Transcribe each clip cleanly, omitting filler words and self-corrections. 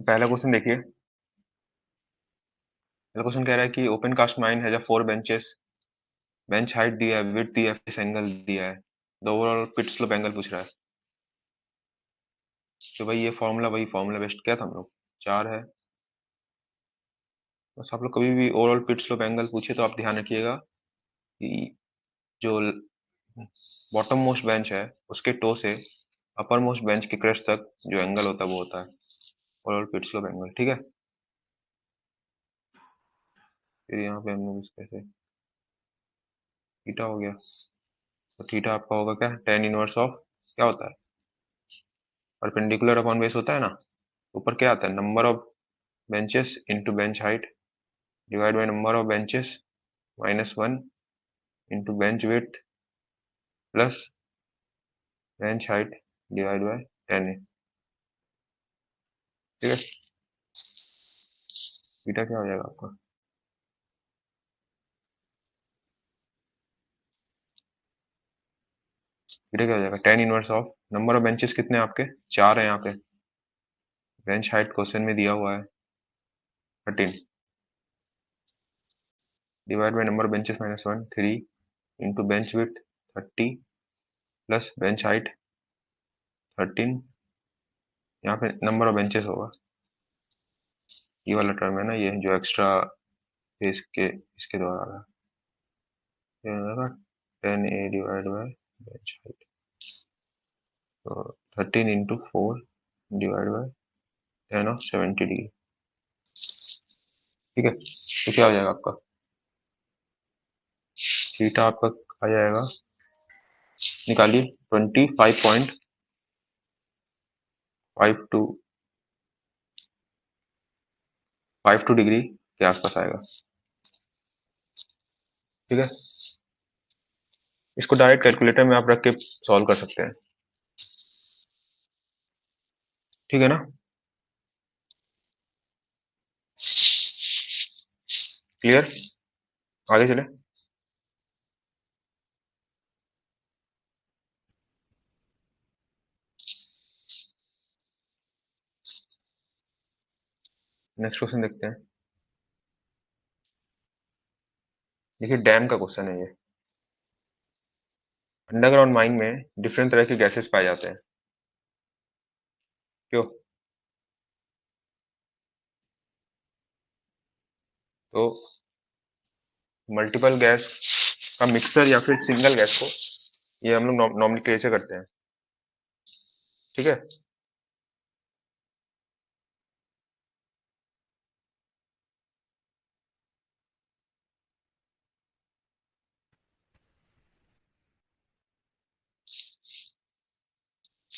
पहला क्वेश्चन देखिए। पहला क्वेश्चन कह रहा है कि open cast mine has a 4 benches, bench height दिया है, विड्थ दिया है, फेस एंगल दिया है, the overall pit slope angle पूछ रहा है। तो भाई ये फॉर्मूला वही फॉर्मूला बेस्ट किया था हम लोग, 4 है। बस आप लोग कभी भी ओवरऑल पिट स्लोप एंगल पूछे तो आप ध्यान रखिएगा कि जो बॉटम मोस्ट बेंच है उसके टो से अपर मोस्ट बेंच के क्रेस्ट तक जो एंगल होता है वो होता है ओवरऑल पिट स्लोप एंगल, ठीक है। फिर यहाँ पे हम लोग इस कैसे थीटा हो गया, तो थीटा आपका होगा क्या, टेन इनवर्स ऑफ क्या होता है, परपेंडिकुलर अपॉन बेस होता है ना। ऊपर क्या आता है, number of benches into bench height divide by number of benches -1 into bench width plus bench height divide by 10 है, ठीक है। थीटा क्या हो जाएगा आपका, थीटा क्या हो जाएगा, tan inverse of number of benches कितने हैं आपके, 4 है यहाँ पे, बेंच हाइट क्वेश्चन में दिया हुआ है 13 divide by number of benches -1 3 into bench width 30 plus bench height 13, यहाँ पे नंबर ऑफ बेंचेस होगा, ये वाला टर्म है ना, ये जो एक्स्ट्रा इसके इसके द्वारा आ रहा है, ये होगा 10a divide by bench height, तो 13 into 4 divide by 10 of 70 degree, ठीक है। तो क्या हो जाएगा आपका, थीटा आपका आ जाएगा, निकालिए, 25.52 डिग्री के आसपास आएगा, ठीक है। इसको डायरेक्ट कैलकुलेटर में आप रख के सॉल्व कर सकते हैं, ठीक है ना। क्लियर, आगे चले। नेक्स्ट क्वेश्चन देखते हैं। देखिए डैम का क्वेश्चन है ये। अंडरग्राउंड माइन में डिफरेंट तरह के गैसेस पाए जाते हैं, क्यों, तो मल्टीपल गैस का मिक्सर या फिर सिंगल गैस को ये हम लोग नॉर्मली कैसे करते हैं, ठीक है।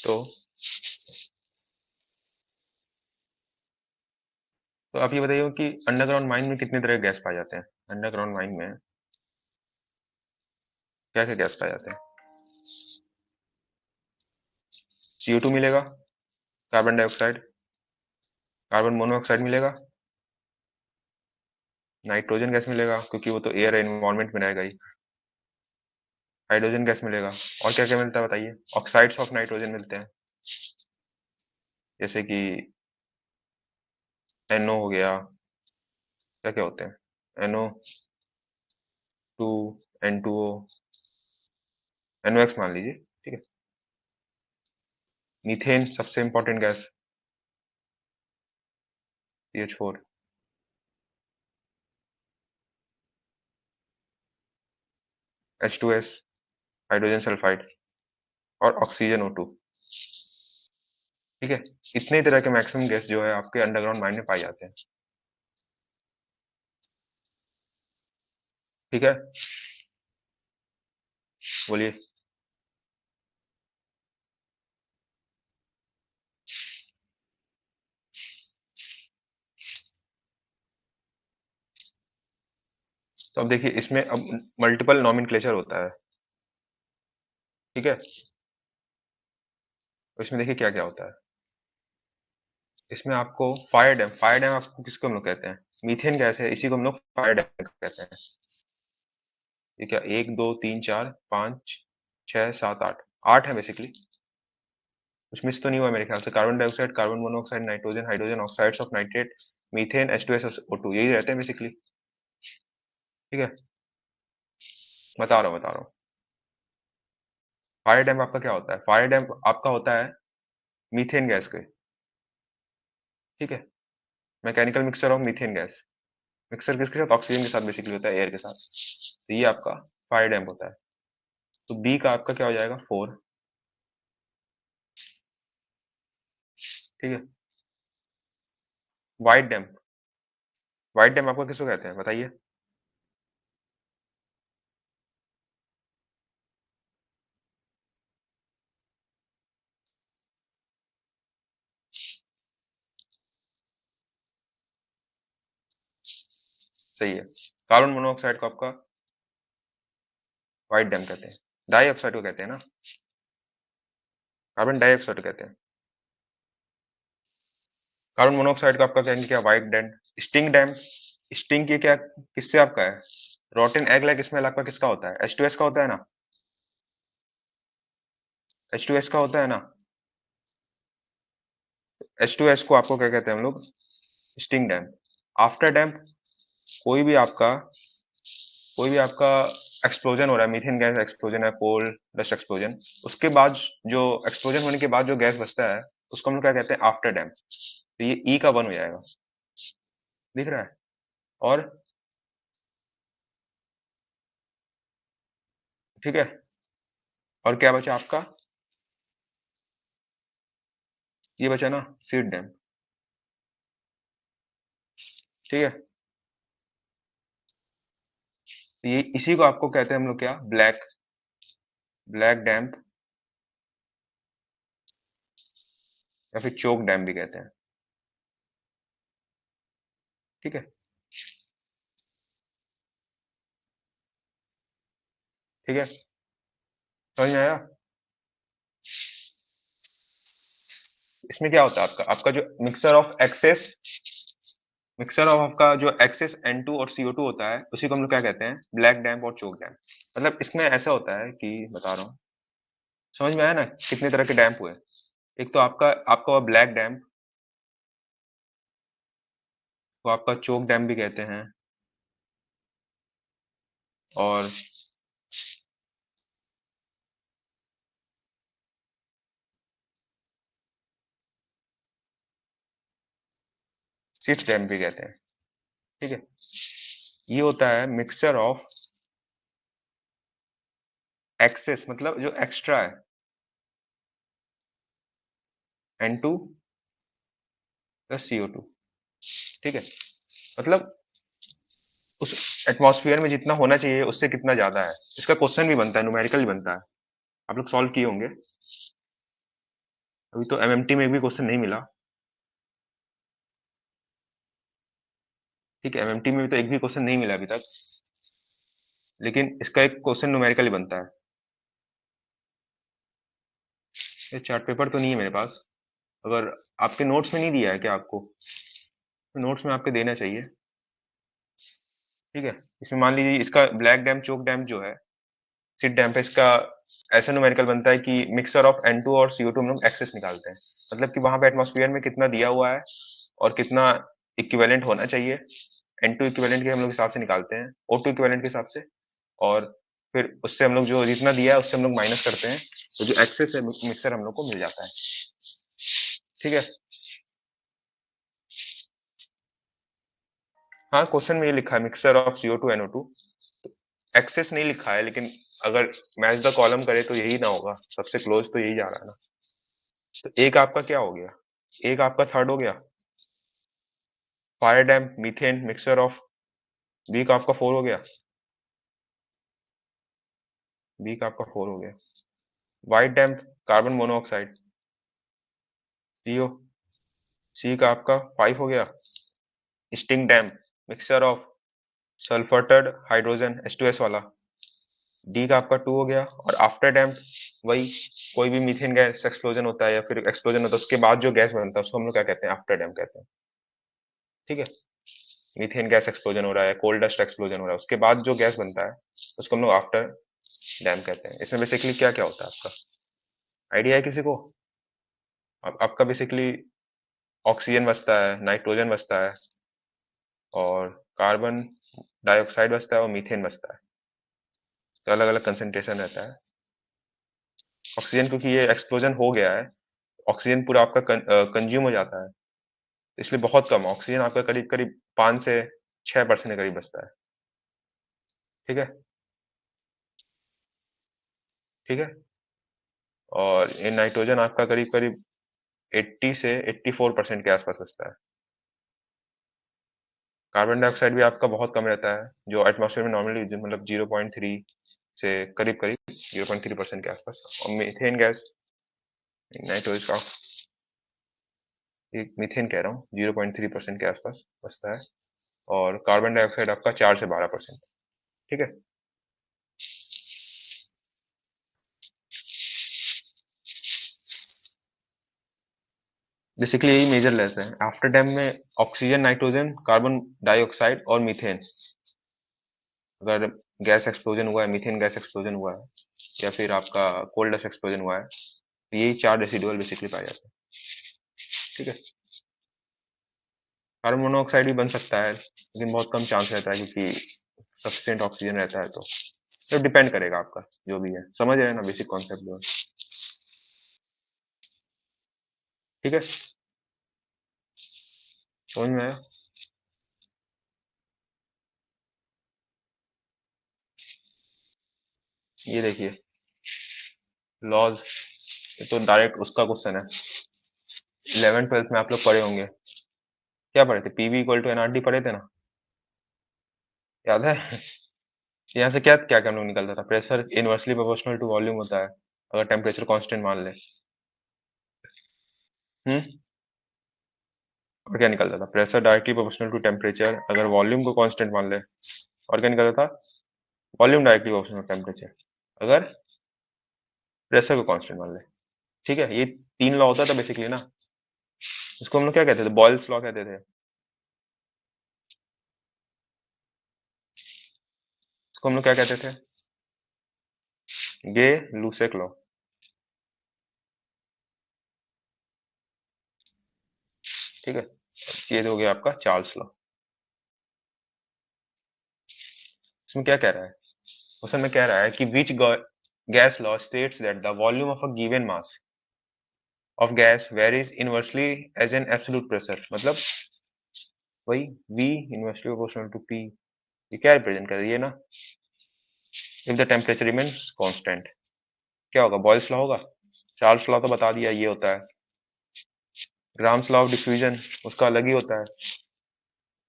तो आप ये बताइए कि अंडरग्राउंड माइन में कितने तरह के गैस पाए जाते हैं, अंडरग्राउंड माइन में क्या क्या गैस पाए जाते हैं, CO2 मिलेगा, कार्बन डाइऑक्साइड, कार्बन मोनोऑक्साइड मिलेगा, नाइट्रोजन गैस मिलेगा क्योंकि वो तो एयर एनवायरनमेंट में रहेगा ही, हाइड्रोजन गैस मिलेगा, और क्या क्या मिलता है बताइए, ऑक्साइड्स ऑफ नाइट्रोजन मिलते हैं, जैसे कि NO हो गया, क्या क्या होते हैं, NO2, N2O, NOx मान लीजिए, ठीक है। मीथेन सबसे important gas, CH4, H2S, hydrogen sulphide, और ऑक्सीजन O2, ठीक है। इतने तरह के मैक्सिमम गैस जो है आपके अंडरग्राउंड माइन में पाए जाते हैं, ठीक है। बोलिए। तो अब देखिए इसमें अब मल्टीपल नॉमेनक्लेचर होता है, ठीक है। तो इसमें देखिए क्या क्या होता है, इसमें आपको फायर डैम आपको किसको हम लोग कहते हैं, मीथेन गैस है, इसी को हम लोग फायर डैम कहते हैं। ये क्या, 1 2 3 4 5 6 7 8, 8 है बेसिकली, कुछ मिस तो नहीं हुआ मेरे ख्याल से। Carbon dioxide, carbon monoxide, nitrogen, hydrogen, oxides of nitrate, methane, H2SO2, यही रहते हैं बेसिकली। ठीक है, बता रहा हूँ। फायर डैम्प आपका क्या होता है? फायर डैम्प आपका होता है मीथेन गैस के। ठीक है, mechanical mixture of methane gas. Mixer किसके साथ? ऑक्सीजन के साथ बेसिकली होता है, एयर के साथ। तो ये आपका फायर डैम्प होता है। तो बी का आपका क्या हो जाएगा? 4। ठीक है। वाइट डैम्प, वाइट डैम्प आपको किसको कहते हैं बताइए? सही है। कार्बन मोनोऑक्साइड को आपका व्हाइट डैम्प कहते हैं। डाइऑक्साइड को कहते हैं ना, कार्बन डाइऑक्साइड को कहते हैं। कार्बन मोनोऑक्साइड का आपका कहेंगे क्या? व्हाइट डैम्प। स्टिंग डैम्प, स्टिंग की क्या किससे आपका है? रोटन एग लाइक स्मेल आपका किसका होता है? H2S का होता है ना, H2S का होता है ना। H2S को आपको क्या कहते हैं हम लोग? स्टिंग डैम्प। आफ्टर डैम्प, कोई भी आपका कोई भी आपका एक्सप्लोजन हो रहा है, मीथेन गैस एक्सप्लोजन है, कोल डस्ट एक्सप्लोजन, उसके बाद जो एक्सप्लोजन होने के बाद जो गैस बचता है, उसको हम लोग क्या कहते हैं? आफ्टर डैम्प। तो ये ई का 1 हो जाएगा। दिख रहा है? और ठीक है, और क्या बचा आपका? ये बचा ना, सीड डैम्प। ठीक है, तो ये इसी को आपको कहते हैं हम लोग क्या? ब्लैक, ब्लैक डैम्प, या फिर चोक डैम्प भी कहते हैं। ठीक है। ठीक है, समझ में आया? इसमें क्या होता है आपका? आपका जो मिक्सर ऑफ आपका जो एक्सेस N2 और CO2 होता है, उसी को हम लोग क्या कहते हैं? ब्लैक डैम्प और चोक डैम्प। मतलब इसमें ऐसा होता है कि, बता रहा हूँ, समझ में आया ना कितने तरह के डैम्प हुए? एक तो आपका आपका हुआ ब्लैक डैम्प, तो आपका चोक डैम्प भी कहते हैं, और सीड डैम्प भी कहते हैं। ठीक है, ये होता है मिक्सचर ऑफ एक्सेस, मतलब जो एक्स्ट्रा है, N2 प्लस CO2। ठीक है, मतलब उस एटमॉस्फेयर में जितना होना चाहिए उससे कितना ज्यादा है। इसका क्वेश्चन भी बनता है, न्यूमेरिकल भी बनता है, आप लोग सॉल्व किए होंगे। अभी तो MMT में भी क्वेश्चन नहीं मिला। ठीक है, MMT में भी तो एक भी क्वेश्चन नहीं मिला अभी तक, लेकिन इसका एक क्वेश्चन न्यूमेरिकली बनता है। ये चार्ट पेपर तो नहीं है मेरे पास। अगर आपके नोट्स में नहीं दिया है क्या आपको? तो नोट्स में आपके देना चाहिए। ठीक है, इसमें मान लीजिए इसका ब्लैक डैम चोक डैम जो है, सिड डैम पे इसका ऐसा न्यूमेरिकल बनता है कि मिक्सर ऑफ N2 और CO2 हम लोग एक्सेस निकालते हैं। मतलब कि वहां पे एटमॉस्फेयर में कितना दिया हुआ है और कितना इक्विवेलेंट होना चाहिए, N2 इक्विवेलेंट के हम लोग हिसाब से निकालते हैं, O2 इक्विवेलेंट के हिसाब से, और फिर उससे हम लोग जो जितना दिया है उससे हम लोग माइनस करते हैं, तो जो एक्सेस है मिक्सर हम लोग को मिल जाता है। ठीक है। हाँ, क्वेश्चन में ये लिखा है mixture of CO2 NO2, access नहीं लिखा है, लेकिन अगर मैच द कॉलम करे तो यही ना होगा, सबसे क्लोज तो यही जा रहा है ना। तो एक आपका क्या हो गया? एक आपका थर्ड हो गया, fire damp methane mixture of. B का आपका 4 हो गया, बी का आपका 4 हो गया। White damp carbon monoxide, CO। C का आपका 5 हो गया। Stink damp mixture of sulphuretted hydrogen H2S वाला, डी का आपका 2 हो गया। और आफ्टर डैम्प वही, कोई भी मीथेन गैस एक्सप्लोजन होता है या फिर एक्सप्लोजन होता है उसके बाद जो गैस बनता है उसको हम लोग क्या कहते हैं? आफ्टर डैम्प कहते हैं। ठीक है, मीथेन गैस एक्सप्लोजन हो रहा है, कोल डस्ट एक्सप्लोजन हो रहा है, उसके बाद जो गैस बनता है उसको हम लोग आफ्टर डैम्प कहते हैं। इसमें बेसिकली क्या क्या होता है आपका आइडिया है किसी को? आपका बेसिकली ऑक्सीजन बचता है, नाइट्रोजन बचता है, और कार्बन डाइऑक्साइड बचता है, और मीथेन बचता है। तो अलग अलग कंसेंट्रेशन रहता है। ऑक्सीजन क्योंकि ये एक्सप्लोजन हो गया है, ऑक्सीजन पूरा आपका कंज्यूम हो जाता है, इसलिए बहुत कम ऑक्सीजन आपका करीब करीब 5 से 6% के करीब बचता है। ठीक है। ठीक है। और ये नाइट्रोजन आपका करीब करीब 80 से 84% के आसपास बचता है। कार्बन डाइऑक्साइड भी आपका बहुत कम रहता है, जो एटमॉस्फेयर में नॉर्मली मतलब 0.3 से करीब करीब 0.3% के आसपास। और मीथेन गैस, नाइट्रोजन का, मीथेन कह रहा हूँ, 0.3% के आसपास बचता है। और कार्बन डाइऑक्साइड आपका 4 से 12%। ठीक है। बेसिकली यही मेजर लेते हैं आफ्टर डैम में। ऑक्सीजन, नाइट्रोजन, कार्बन डाइऑक्साइड और मीथेन। अगर गैस एक्सप्लोजन हुआ है, मीथेन गैस एक्सप्लोजन हुआ है, या फिर आपका कोल डस्ट एक्सप्लोजन हुआ है, तो यही 4 रेसिडुअल बेसिकली पाए जाते हैं। ठीक है। कार्बन मोनोऑक्साइड भी बन सकता है, लेकिन बहुत कम चांस रहता है, क्योंकि सफिशिएंट ऑक्सीजन रहता है। तो डिपेंड करेगा आपका, जो भी है। समझ रहे हैं ना बेसिक कॉन्सेप्ट जो है? ठीक है। समझ में आया? ये देखिए लॉज, ये तो डायरेक्ट उसका क्वेश्चन है। 11th 12th में आप लोग पढ़े होंगे। क्या पढ़े थे? पीवी इक्वल टू एनआरटी पढ़े थे ना? याद है? यहाँ से क्या क्या हम लोग निकलता था? Pressure inversely proportional to volume होता है, अगर टेम्परेचर कांस्टेंट मान ले। हम्म। और क्या निकलता था? Pressure directly proportional to temperature अगर वॉल्यूम को कांस्टेंट मान ले। और क्या निकलता था? Volume directly proportional to temperature अगर प्रेशर को कांस्टेंट मान ले। ठीक है। ये 3 लॉ होता था बेसिकली ना। इसको हम लोग क्या कहते थे? बॉयल्स लॉ कहते थे। इसको हम लोग क्या कहते थे? गे लूसेक लॉ। ठीक है। ये हो गया आपका चार्ल्स लॉ। इसमें क्या कह रहा है? क्वेश्चन में कह रहा है कि which gas law states that the volume of a given mass of gas varies inversely as an absolute pressure. मतलब वही V inversely proportional to P। ये क्या रिप्रेजेंट कर रही है ना? If the temperature remains constant, क्या होगा? बॉयल्स लॉ होगा। चार्ल्स लॉ तो बता दिया, ये होता है। ग्राम्स लॉ ऑफ डिफ्यूजन, उसका अलग ही होता है।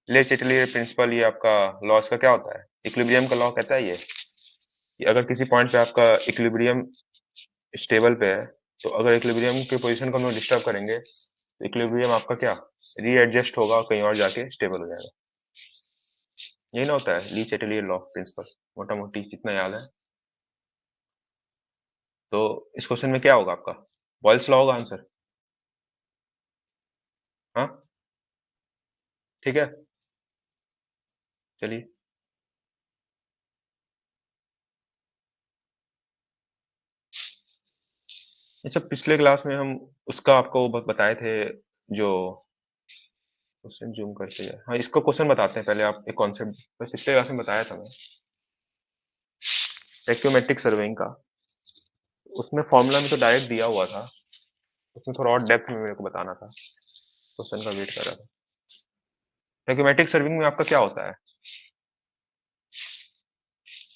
ले चेटलियर प्रिंसिपल, ये आपका लॉज का क्या होता है? इक्विलिब्रियम का लॉ कहता है ये कि अगर किसी पॉइंट पे आपका इक्विलिब्रियम स्टेबल पे है, तो अगर इक्विलिब्रियम के पोजीशन को हम लोग डिस्टर्ब करेंगे, तो इक्विलिब्रियम आपका क्या रीएडजस्ट होगा और कहीं और जाके स्टेबल हो जाएगा। यही ना होता है ली चेटलियर लॉ प्रिंसिपल, मोटा मोटी जितना याद है। तो इस क्वेश्चन में क्या होगा आपका? बॉयल्स लॉ होगा आंसर। हाँ। ठीक है। चलिए। अच्छा, पिछले क्लास में हम उसका आपको बताए थे, जो क्वेश्चन जूम करके जाए। हाँ, इसको क्वेश्चन बताते हैं पहले। आप एक कॉन्सेप्ट पिछले क्लास में बताया था मैं, टेक्योमेट्रिक सर्वेइंग का। उसमें फॉर्मूला में तो डायरेक्ट दिया हुआ था, उसमें थोड़ा और डेप्थ में मेरे को बताना था। क्वेश्चन का वेट कर रहा था। टेक्योमेट्रिक सर्विंग में आपका क्या होता है?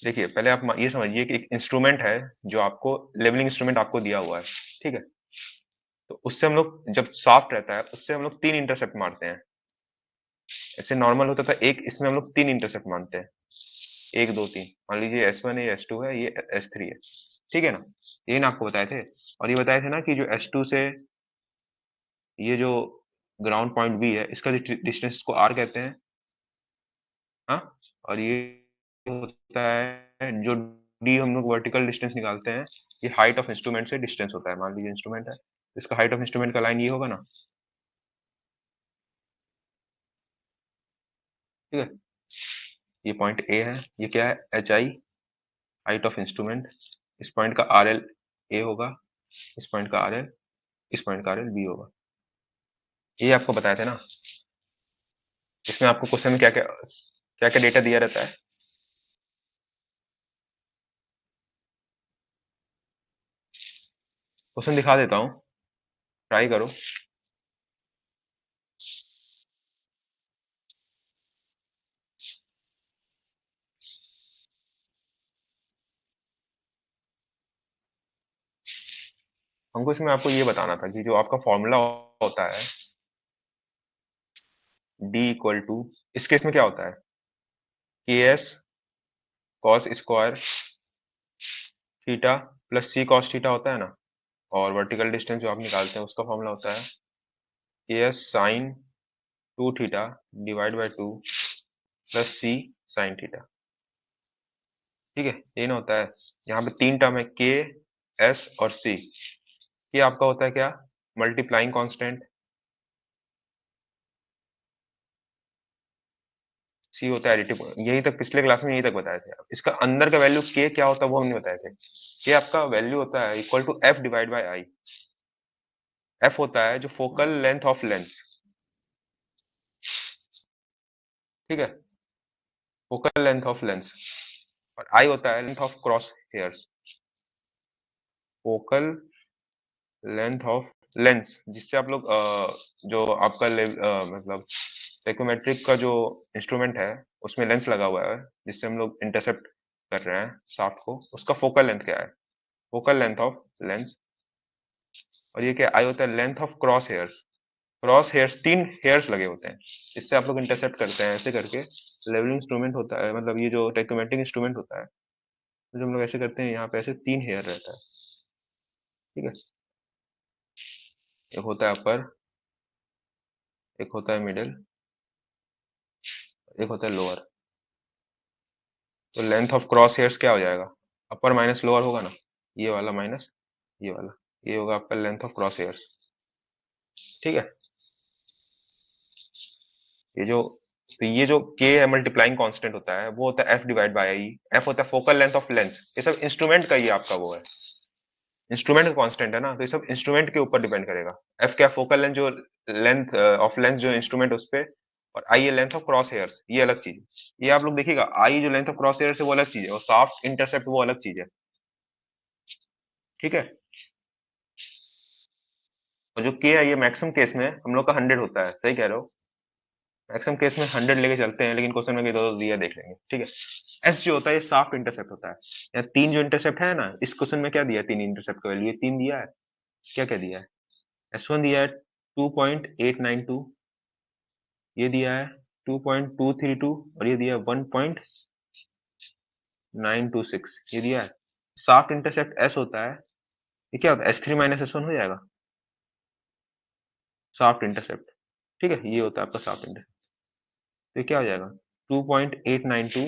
देखिए, पहले आप ये समझिए कि एक इंस्ट्रूमेंट है, जो आपको लेवलिंग इंस्ट्रूमेंट आपको दिया हुआ है। ठीक है। तो उससे हम लोग जब सॉफ्ट रहता है, उससे हम लोग 3 इंटरसेप्ट मारते हैं। ऐसे नॉर्मल होता था एक, इसमें हम लोग 3 इंटरसेप्ट मानते हैं। 1 2 3। मान लीजिए S1 है, ये S2 है, ये S3 है। ठीक है ना? यही ना आपको बताए थे। और ये बताए थे ना कि जो S2 से ये जो ग्राउंड पॉइंट बी है, इसका डिस्टेंस को R कहते हैं। हाँ। और ये होता है जो डी हम लोग वर्टिकल डिस्टेंस निकालते हैं, ये हाइट ऑफ इंस्ट्रूमेंट से डिस्टेंस होता है। मान लीजिए इंस्ट्रूमेंट है, इसका हाइट ऑफ इंस्ट्रूमेंट का लाइन ये होगा ना। ठीक है। ये पॉइंट ए है, ये क्या है? H I, height of instrument. इस पॉइंट का आर एल ए होगा, इस पॉइंट का आर एल इस पॉइंट का RL B होगा। ये आपको बताए थे ना। इसमें आपको क्वेश्चन में क्या क्या क्या क्या डेटा दिया रहता है। क्वेश्चन दिखा देता हूँ, ट्राई करो। हमको इसमें आपको ये बताना था कि जो आपका फॉर्मूला होता है D इक्वल टू, इस केस में क्या होता है, KS cos square theta plus C cos theta होता है ना। और वर्टिकल डिस्टेंस जो आप निकालते हैं उसका फॉर्मूला होता है KS sine 2 theta divide by 2 plus C sine theta. ठीक है, ये ना होता है। यहाँ पे तीन टर्म है, K S और C। ये आपका होता है क्या, मल्टीप्लाइंग कांस्टेंट। C होता है एडिटिव। यही तक पिछले क्लास में यही तक बताए थे। इसका अंदर का वैल्यू K क्या होता है वो हमने बताए थे। K आपका वैल्यू होता है equal to F divide by I। F होता है जो फोकल लेंथ ऑफ लेंस, ठीक है, फोकल लेंथ ऑफ लेंस। और I होता है length of cross hairs, focal length of lens, जिससे आप लोग जो आपका मतलब टेकोमेट्रिक का जो इंस्ट्रूमेंट है उसमें लेंस लगा हुआ है जिससे हम लोग इंटरसेप्ट कर रहे हैं शाफ्ट को, उसका फोकल लेंथ क्या है, फोकल लेंथ ऑफ लेंस। और ये क्या, आई होता है length of cross hairs. Cross hairs, तीन हेयर्स लगे होते हैं, इससे आप लोग इंटरसेप्ट करते हैं ऐसे करके। लेवलिंग इंस्ट्रूमेंट होता है, मतलब ये जो टेकोमेट्रिक इंस्ट्रूमेंट होता है, तो जो हम लोग ऐसे करते हैं यहाँ पे ऐसे तीन हेयर रहता है। ठीक है, एक होता है अपर, एक होता है मिडिल, एक होता है लोअर। तो लेंथ ऑफ क्रॉस हेयर्स क्या हो जाएगा, अपर माइनस लोअर होगा ना, ये वाला माइनस ये वाला, ये होगा आपका लेंथ ऑफ क्रॉस हेयर्स। ठीक है, ये जो, तो ये जो के है मल्टीप्लाइंग कांस्टेंट होता है वो होता है F divide by I. F होता है फोकल लेंथ ऑफ लेंस। ये सब इंस्ट्रूमेंट का ही आपका वो है, इंस्ट्रूमेंट का कांस्टेंट है ना, तो ये सब इंस्ट्रूमेंट के ऊपर डिपेंड करेगा। एफ क्या, फोकल लेंथ, जो लेंथ ऑफ लेंस जो इंस्ट्रूमेंट उस पे। और आई है लेंथ ऑफ क्रॉस हेयर्स, ये अलग चीज है। ये आप लोग देखिएगा, आई जो लेंथ ऑफ क्रॉस हेयर्स है वो अलग चीज है, और सॉफ्ट इंटरसेप्ट वो अलग चीज है। ठीक है, और जो के है ये मैक्सिमम केस में हम लोग का 100 होता है, सही कह रहे हो। मैक्सिमम केस में 100 लेके चलते हैं, लेकिन क्वेश्चन में दो दिया देख लेंगे। ठीक है, एस जो होता है ये साफ्ट इंटरसेप्ट होता है। या तीन जो इंटरसेप्ट है ना, इस क्वेश्चन में क्या दिया है, तीन इंटरसेप्ट का वैल्यू ये तीन दिया है। क्या क्या दिया है, S1 दिया है 2.892, ये दिया है 2.232, और ये दिया है 1.926, ये दिया है। साफ्ट इंटरसेप्ट S होता है, ये क्या होता है, S3 माइनस S1 हो जाएगा साफ्ट इंटरसेप्ट। ठीक है, ये होता है आपका साफ्ट इंटरसेप्ट। तो ये क्या हो जाएगा, 2.892,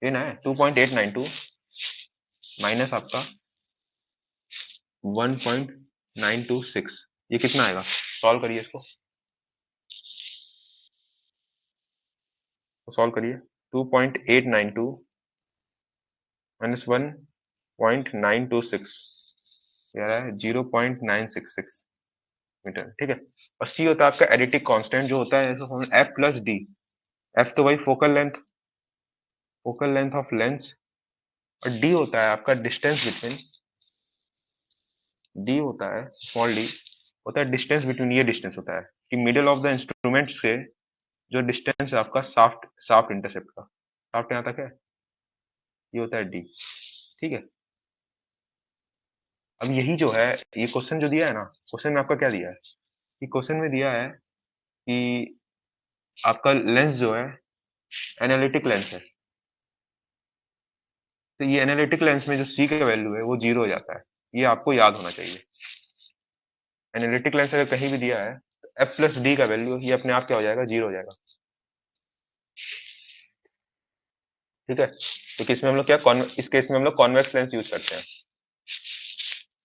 ये ना है 2.892 माइनस आपका 1.926, ये कितना आएगा, सॉल्व करिए इसको, तो सॉल्व करिए। 2.892 माइनस 1.926, ये आ रहा है 0.966 मीटर। ठीक है, और सी होता है आपका एडिटिव कांस्टेंट, जो होता है एफ प्लस डी। एफ तो वही फोकल लेंथ ऑफ लेंस, और डी होता है आपका डिस्टेंस बिटवीन, डी होता है स्मॉल डी, होता है डिस्टेंस बिटवीन, ये डिस्टेंस होता है कि मिडिल ऑफ द इंस्ट्रूमेंट से जो डिस्टेंस है आपका साफ्ट साफ्ट इंटरसेप्ट का, साफ्ट यहाँ तक है, ये होता है डी। ठीक है, अब यही जो है, ये क्वेश्चन जो दिया है ना, क्वेश्चन में आपका क्या दिया है, कि क्वेश्चन में दिया है कि आपका लेंस जो है एनालिटिक लेंस है। तो ये एनालिटिक लेंस में जो सी का वैल्यू है वो जीरो हो जाता है, ये आपको याद होना चाहिए। एनालिटिक लेंस अगर कहीं भी दिया है तो एफ प्लस डी का वैल्यू ये अपने आप क्या हो जाएगा, जीरो हो जाएगा। ठीक है, तो किस में हम लोग क्या, इस केस में हम लोग कॉन्वेक्स लेंस यूज करते हैं।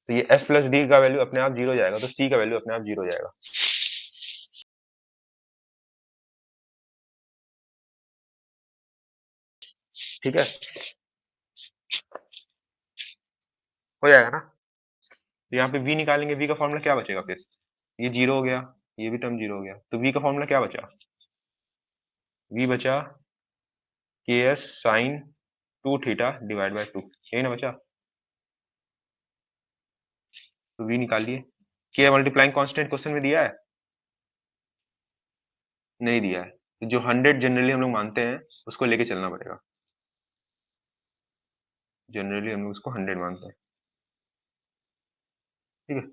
तो ये एफ प्लस डी का वैल्यू अपने आप जीरो हो जाएगा, तो सी का वैल्यू अपने आप जीरो हो जाएगा। ठीक है, हो जाएगा ना। तो यहाँ पे v निकालेंगे, v का फॉर्मूला क्या बचेगा फिर, ये जीरो हो गया, ये भी टर्म जीरो हो गया, तो v का फॉर्मूला क्या बचा, v बचा के S sign to theta divide by two, यही ना बचा। तो v निकालिए, के मल्टीप्लाइंग कांस्टेंट क्वेश्चन में दिया है, नहीं दिया है, तो जो 100 जनरली हम लोग मानते हैं उसको लेके चलना पड़ेगा, जनरली हम लोग उसको 100 मानते हैं, ठीक है।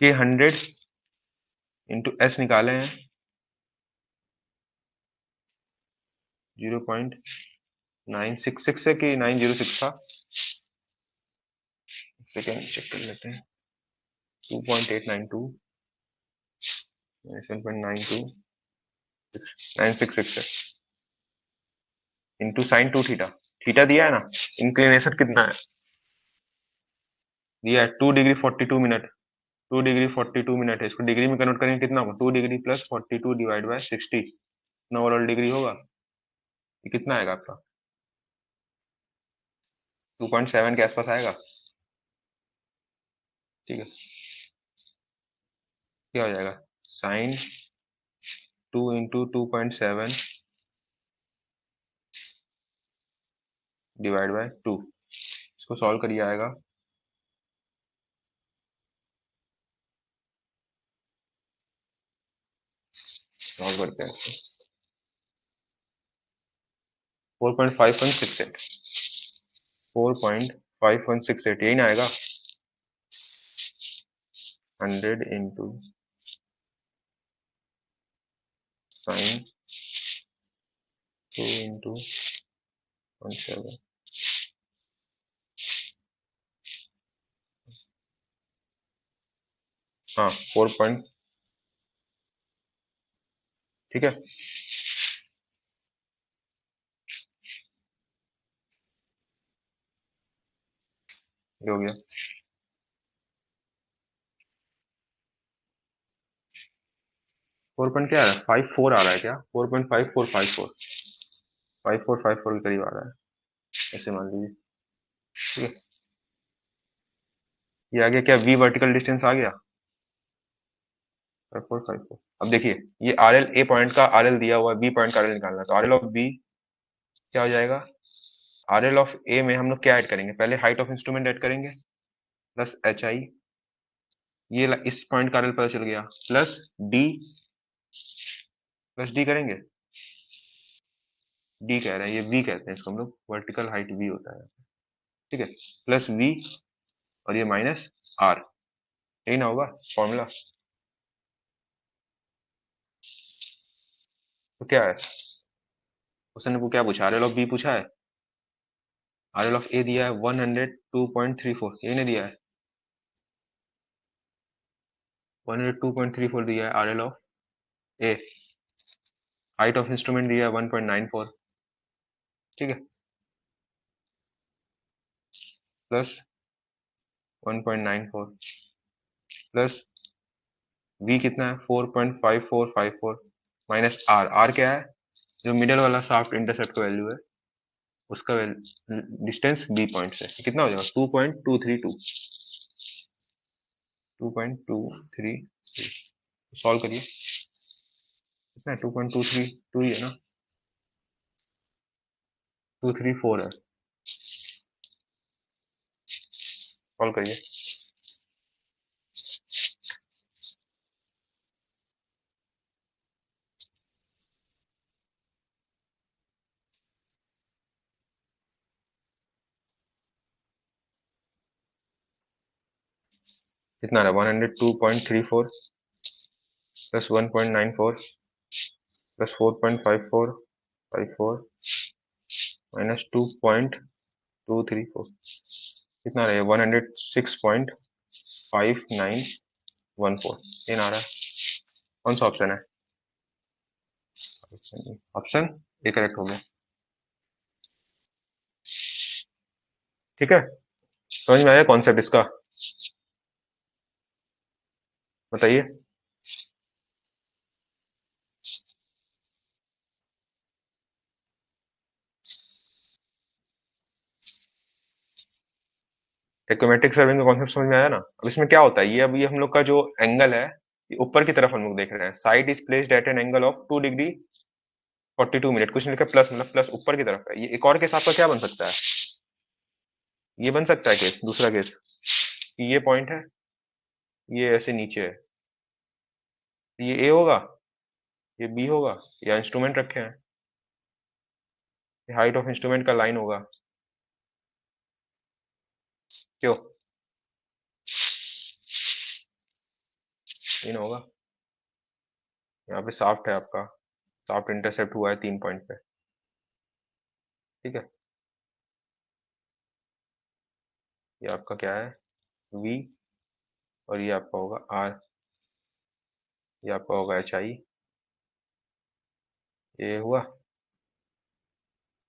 के 100 इंटू एस निकाले हैं 0.966 है कि 906 था, सेकेंड चेक कर लेते हैं, 2.892 7.92 966 है, into sine to theta, theta दिया है ना, इंक्लिनेशन कितना है दिया है, 2 डिग्री 42 मिनट, 2 डिग्री 42 मिनट है, इसको डिग्री में कन्वर्ट करेंगे कितना होगा, 2 डिग्री प्लस 42 डिवाइड बाय 60, कितना ओवरऑल डिग्री होगा, ये कितना आएगा आपका, 2.7 के आसपास आएगा, ठीक है। क्या हो जाएगा, साइन 2 इंटू 2.7 डिवाइड बाय 2, इसको सॉल्व करिए आएगा, सॉल्व करते हैं इसको, 4.5168, 4.5168 यही ना आएगा, 100 इंटू साइन 2 इंटू 0.7, हाँ 4 ठीक है, ये हो गया, 4 पॉइंट क्या आ रहा है, 54 आ रहा है क्या, 4.5454 के करीब आ रहा है, ऐसे मान लीजिए, ठीक है। ये आ गया क्या, v वर्टिकल डिस्टेंस आ गया 5454, अब देखिए ये आर एल, ए पॉइंट का आर एल दिया हुआ है, बी पॉइंट का आर एल निकालना है, तो आर एल ऑफ बी क्या हो जाएगा, आर एल ऑफ ए में हम लोग क्या ऐड करेंगे, पहले हाइट ऑफ इंस्ट्रूमेंट ऐड करेंगे प्लस एच आई, ये इस पॉइंट का आर एल पता चल गया, डी प्लस डी करेंगे, डी कह रहे हैं, ये वी कहते हैं इसको हम लोग, वर्टिकल हाइट वी होता है, ठीक है, प्लस वी और ये माइनस आर, यही ना होगा फॉर्मूला, तो क्या है, उसने वो क्या पूछा, आर एल ऑफ बी पूछा है, आर एल ऑफ ए दिया है 102.34, यही नहीं दिया है, 102.34 दिया है R L of A, height of instrument दिया है 1.94, ठीक है, प्लस 1.94 प्लस v कितना है 4.5454 माइनस आर, आर क्या है, जो मिडल वाला शाफ्ट इंटरसेप्ट का वैल्यू है, उसका डिस्टेंस बी पॉइंट से, कितना हो जाएगा 2.232, 2.232, सॉल्व करिए, कितना है 2.232 ही है ना, 234 है, सॉल्व करिए, कितना है 102.34 प्लस 1.94 प्लस 4.5454 माइनस 2.234, कितना रहे 106.5914, ये ना आ रहा है, कौन सा ऑप्शन है, ऑप्शन ए करेक्ट हो गया, ठीक है, समझ में आया कॉन्सेप्ट इसका, बताइए। टेक्योमेट्रिक सर्विंग का कॉन्सेप्ट समझ में आया ना? अब इसमें क्या होता है, ये अब ये हम लोग का जो एंगल है, ये ऊपर की तरफ हम लोग देख रहे हैं। Side is placed at an angle of 2 degree 42 minute, कुछ नहीं लिखा प्लस, मतलब प्लस ऊपर की तरफ है। ये एक और केस आपका क्या बन सकता है, ये बन सकता है केस, दूसरा केस, कि ये पॉइंट है, ये ऐसे नीचे है, ये ए होगा, ये बी होगा, या इंस्ट्रूमेंट रखे हैं, ये हाइट ऑफ इंस्ट्रूमेंट का लाइन होगा। क्यों, ये ना होगा। यहाँ पे शाफ्ट है आपका, शाफ्ट इंटरसेप्ट हुआ है 3 पॉइंट पे, ठीक है। ये आपका क्या है, वी, और ये आपका होगा आर, ये आपका होगा एच आई। ये हुआ,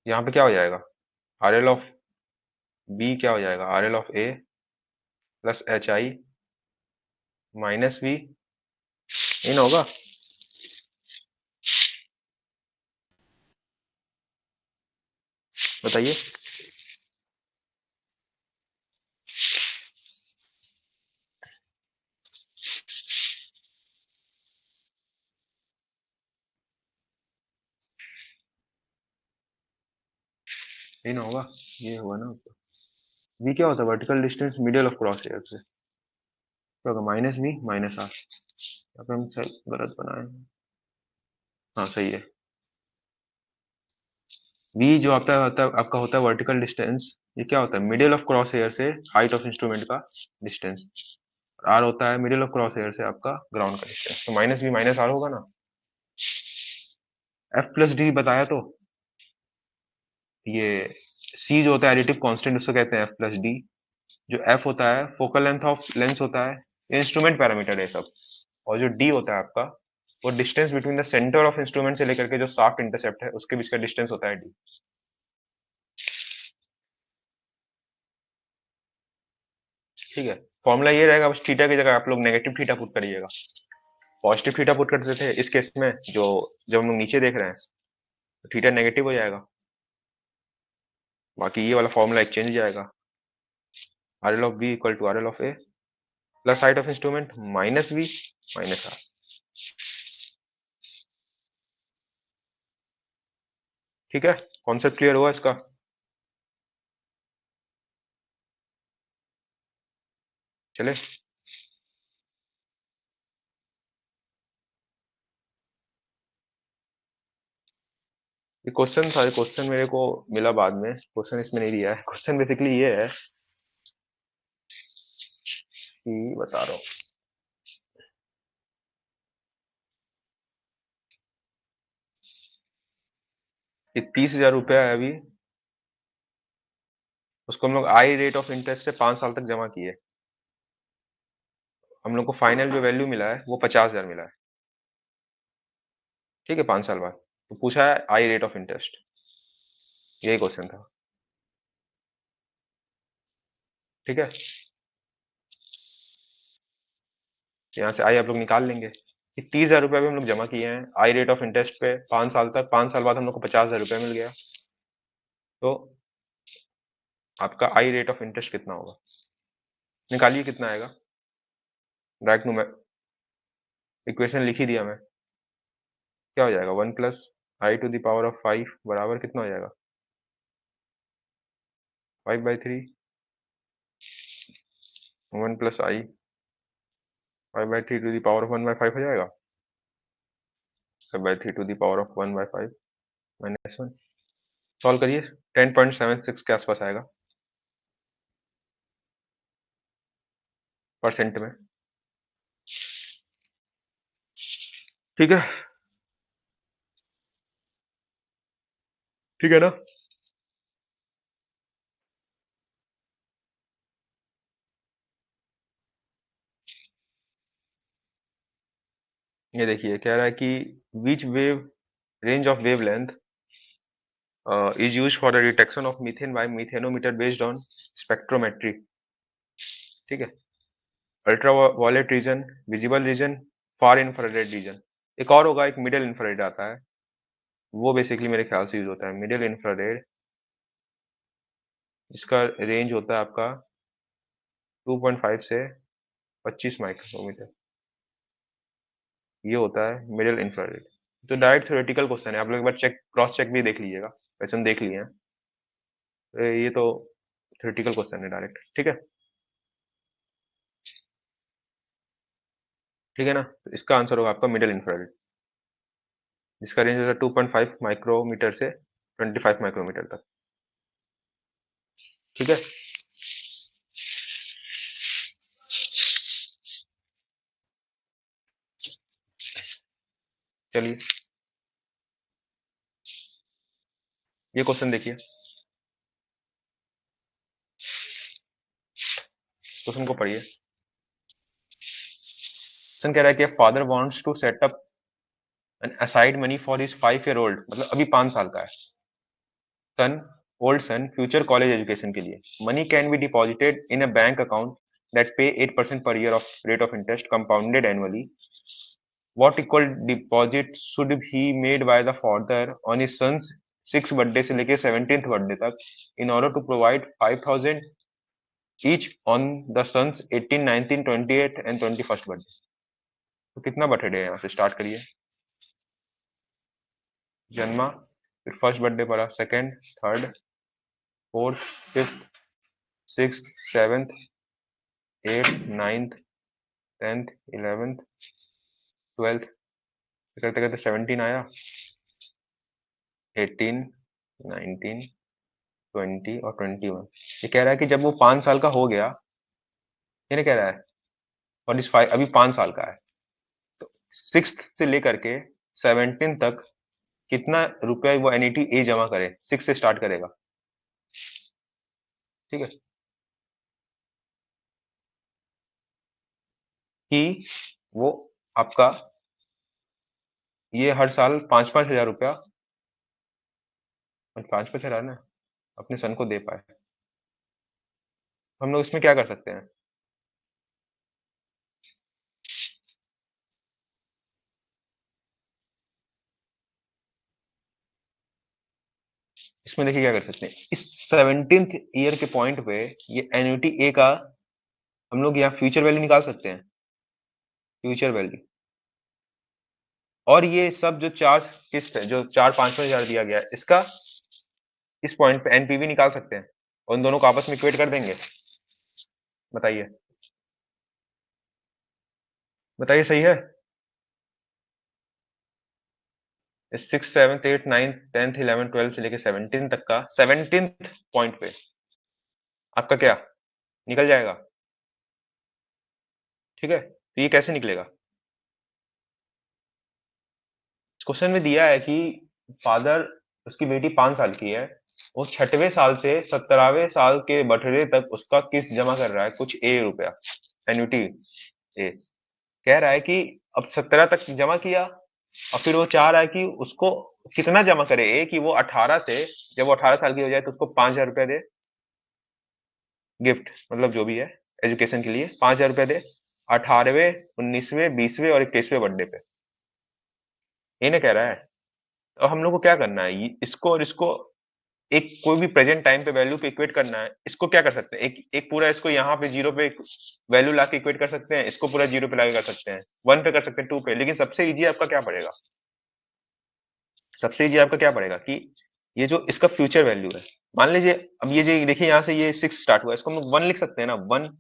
यहाँ पे क्या हो जाएगा, आर एल ऑफ बी क्या हो जाएगा, R L of A plus H I minus V, इन होगा। बताइए। इन होगा, ये हुआ ना। वी क्या होता है, vertical distance middle of cross hair से, क्या होगा, माइनस वी माइनस आर। यहाँ पे हम गलत बनाए हैं। हाँ सही है। वी जो आपका होता है वर्टिकल डिस्टेंस, ये क्या होता है, मिडिल ऑफ क्रॉस हेयर से हाइट ऑफ इंस्ट्रूमेंट का डिस्टेंस। आर होता है मिडिल ऑफ क्रॉस हेयर से आपका ग्राउंड का डिस्टेंस, तो माइनस वी माइनस आर होगा ना। एफ प्लस डी बताया तो, ये सी जो होता है एडिटिव कांस्टेंट, उसको कहते हैं एफ प्लस डी। जो एफ होता है फोकल लेंथ ऑफ लेंस होता है, ये इंस्ट्रूमेंट पैरामीटर है सब। और जो डी होता है आपका, वो distance between the centre of instrument से लेकर के जो शाफ्ट इंटरसेप्ट है उसके बीच का डिस्टेंस होता है डी। ठीक है। फॉर्मूला ये रहेगा, बस थीटा की जगह आप लोग नेगेटिव थीटा पुट करिएगा। पॉजिटिव थीटा पुट करते थे इस केस में, जो जब हम लोग नीचे देख रहे हैं तो थीटा नेगेटिव हो जाएगा। बाकी ये वाला फॉर्मूला एक चेंज हो जाएगा, R L of B equal to R L of A plus height of instrument minus V minus R. ठीक है, कॉन्सेप्ट क्लियर हुआ इसका। चले। ये क्वेश्चन था, क्वेश्चन मेरे को मिला बाद में, क्वेश्चन इसमें नहीं दिया है। क्वेश्चन बेसिकली ये है कि, बता रहा हूँ, ये 30,000 रुपया है अभी, उसको हम लोग आई रेट ऑफ इंटरेस्ट से 5 साल तक जमा किए। हम लोग को फाइनल जो वैल्यू मिला है वो 50,000 मिला है, ठीक है, 5 साल बाद। तो पूछा है आई रेट ऑफ इंटरेस्ट, यही क्वेश्चन था। ठीक है, यहाँ से आई आप लोग निकाल लेंगे कि 30,000 रुपया भी हम लोग जमा किए हैं आई रेट ऑफ इंटरेस्ट पे 5 साल तक, 5 साल बाद हम लोग को 50,000 रुपया मिल गया। तो आपका आई रेट ऑफ इंटरेस्ट कितना होगा, निकालिए कितना आएगा। डायरेक्ट में इक्वेशन लिख ही दिया मैं। क्या हो जाएगा, 1 + i⁵ बराबर कितना हो जाएगा, 5/3। 1 + i⁵ 1/3 हो जाएगा, 5/3 -1। सॉल्व करिए, 10.76 के आसपास आएगा परसेंट में। ठीक है, ठीक है ना। ये देखिए कह रहा है कि which wave range of wavelength is use for the detection of methane by methanometer based on spectrometry. ठीक है, ultraviolet region, visible region, far infrared region. एक और होगा, एक मिडिल इंफ्रारेड आता है, वो बेसिकली मेरे ख्याल से यूज होता है मिडिल इंफ्रारेड। इसका रेंज होता है आपका 2.5 से 25 माइक्रोमीटर, ये होता है मिडिल इंफ्रारेड। तो डायरेक्ट थ्योरेटिकल क्वेश्चन है, आप लोग एक बार चेक, क्रॉस चेक भी देख लीजिएगा, वैसे हम देख लिए हैं। ये तो थ्योरेटिकल क्वेश्चन है डायरेक्ट, ठीक है। ठीक है ना, तो इसका आंसर होगा आपका मिडिल इंफ्रारेड, जिसका रेंज होता है 2.5 माइक्रोमीटर से 25 माइक्रोमीटर तक, ठीक है। चलिए ये क्वेश्चन देखिए, क्वेश्चन को पढ़िए। क्वेश्चन कह रहा है कि father wants to set up an aside money for his 5 year old, मतलब अभी 5 साल का है, son, old son, future college education के लिए। Money can be deposited in a bank account that pay 8% per year of rate of interest compounded annually. What equal deposit should be made by the father on his son's 6th birthday से लेके 17th birthday तक in order to provide 5,000 each on the son's 18, 19, 28 and 21st birthday. तो कितना birthday है, यहाँ से start करिए। जन्मा, फिर फर्स्ट बर्थडे पड़ा, second, third, fourth, fifth, sixth, seventh, eighth, ninth, 10th, 11th, 12th, करते करते 17 आया, 18, 19, 20 और 21। ये कह रहा है कि जब वो 5 साल का हो गया, ये नहीं कह रहा है, और इस फाइव अभी 5 साल का है, तो 6th से लेकर के 17 तक कितना रुपया वो एनईटी ए जमा करे, 6 से स्टार्ट करेगा, ठीक है। कि वो आपका ये हर साल 5-5 हजार रुपया, 5-5 हजार ना, अपने सन को दे पाए। हम लोग इसमें क्या कर सकते हैं, इसमें देखिए क्या कर सकते हैं, इस 17th ईयर के पॉइंट पे ये एन्युटी ए का हम लोग यहाँ फ्यूचर वैल्यू निकाल सकते हैं, फ्यूचर वैल्यू। और ये सब जो चार किस्त है, जो 4-5 हजार दिया गया है, इसका इस पॉइंट पे एनपीवी निकाल सकते हैं, और उन दोनों को आपस में इक्वेट कर देंगे। बताइए, बताइए सही है। 6, 7, 8, 9, 10th, 11th, 12th से लेके 17 तक का 17th पॉइंट पे आपका क्या निकल जाएगा, ठीक है। तो ये कैसे निकलेगा, क्वेश्चन में दिया है कि फादर, उसकी बेटी 5 साल की है, वो 6वें साल से 17वें साल के बर्थडे तक उसका किस्त जमा कर रहा है कुछ ए रुपया, एन्युटी ए। कह रहा है कि अब 17 तक जमा किया, और फिर वो चाह रहा है कि उसको कितना जमा करे ए, कि वो 18 से, जब वो 18 साल की हो जाए तो उसको 5,000 रुपया दे, गिफ्ट मतलब जो भी है एजुकेशन के लिए 5,000 रुपया दे, 18वें, 19वें, 20वें और 21वें बर्थडे पे। ये ना कह रहा है। तो हम लोग को क्या करना है, इसको और इसको एक कोई भी प्रेजेंट टाइम पे वैल्यू पे इक्वेट करना है। इसको क्या कर सकते हैं, एक एक पूरा इसको यहाँ पे जीरो पे वैल्यू ला के इक्वेट कर सकते हैं, इसको पूरा जीरो पे लाके कर सकते हैं, 1 पे कर सकते हैं, 2 पे। लेकिन सबसे इजी आपका क्या पड़ेगा, सबसे इजी आपका क्या पड़ेगा कि ये जो इसका फ्यूचर वैल्यू है, मान लीजिए, अब ये जो देखिए यहाँ से ये 6 स्टार्ट हुआ, इसको हम लोग 1 लिख सकते हैं ना, 1,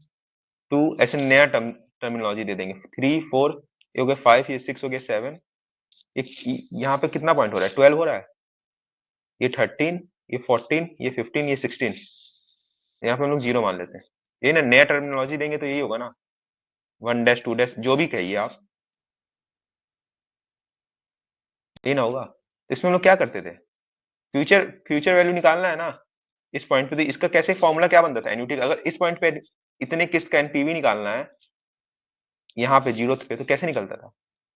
2, ऐसे नया टर्मिनोलॉजी दे देंगे, 3, 4, ये हो गया 5, ये 6 हो गया 7, यहाँ पे कितना पॉइंट हो रहा है, 12 हो रहा है, ये 13, ये 14, ये 15, ये 16, यहाँ पे हम लोग जीरो मान लेते हैं। ये ना नया टर्मिनोलॉजी देंगे तो यही होगा ना, 1 डैश 2 डैश जो भी कहिए आप, ये ना होगा। तो इसमें हम लोग क्या करते थे, फ्यूचर फ्यूचर वैल्यू निकालना है ना, इस पॉइंट पे। तो इसका कैसे फॉर्मूला क्या बनता था एन्युटी का, अगर इस पॉइंट पे इतने किस्त का एनपीवी निकालना है, यहाँ पे जीरो पे, तो कैसे निकलता था,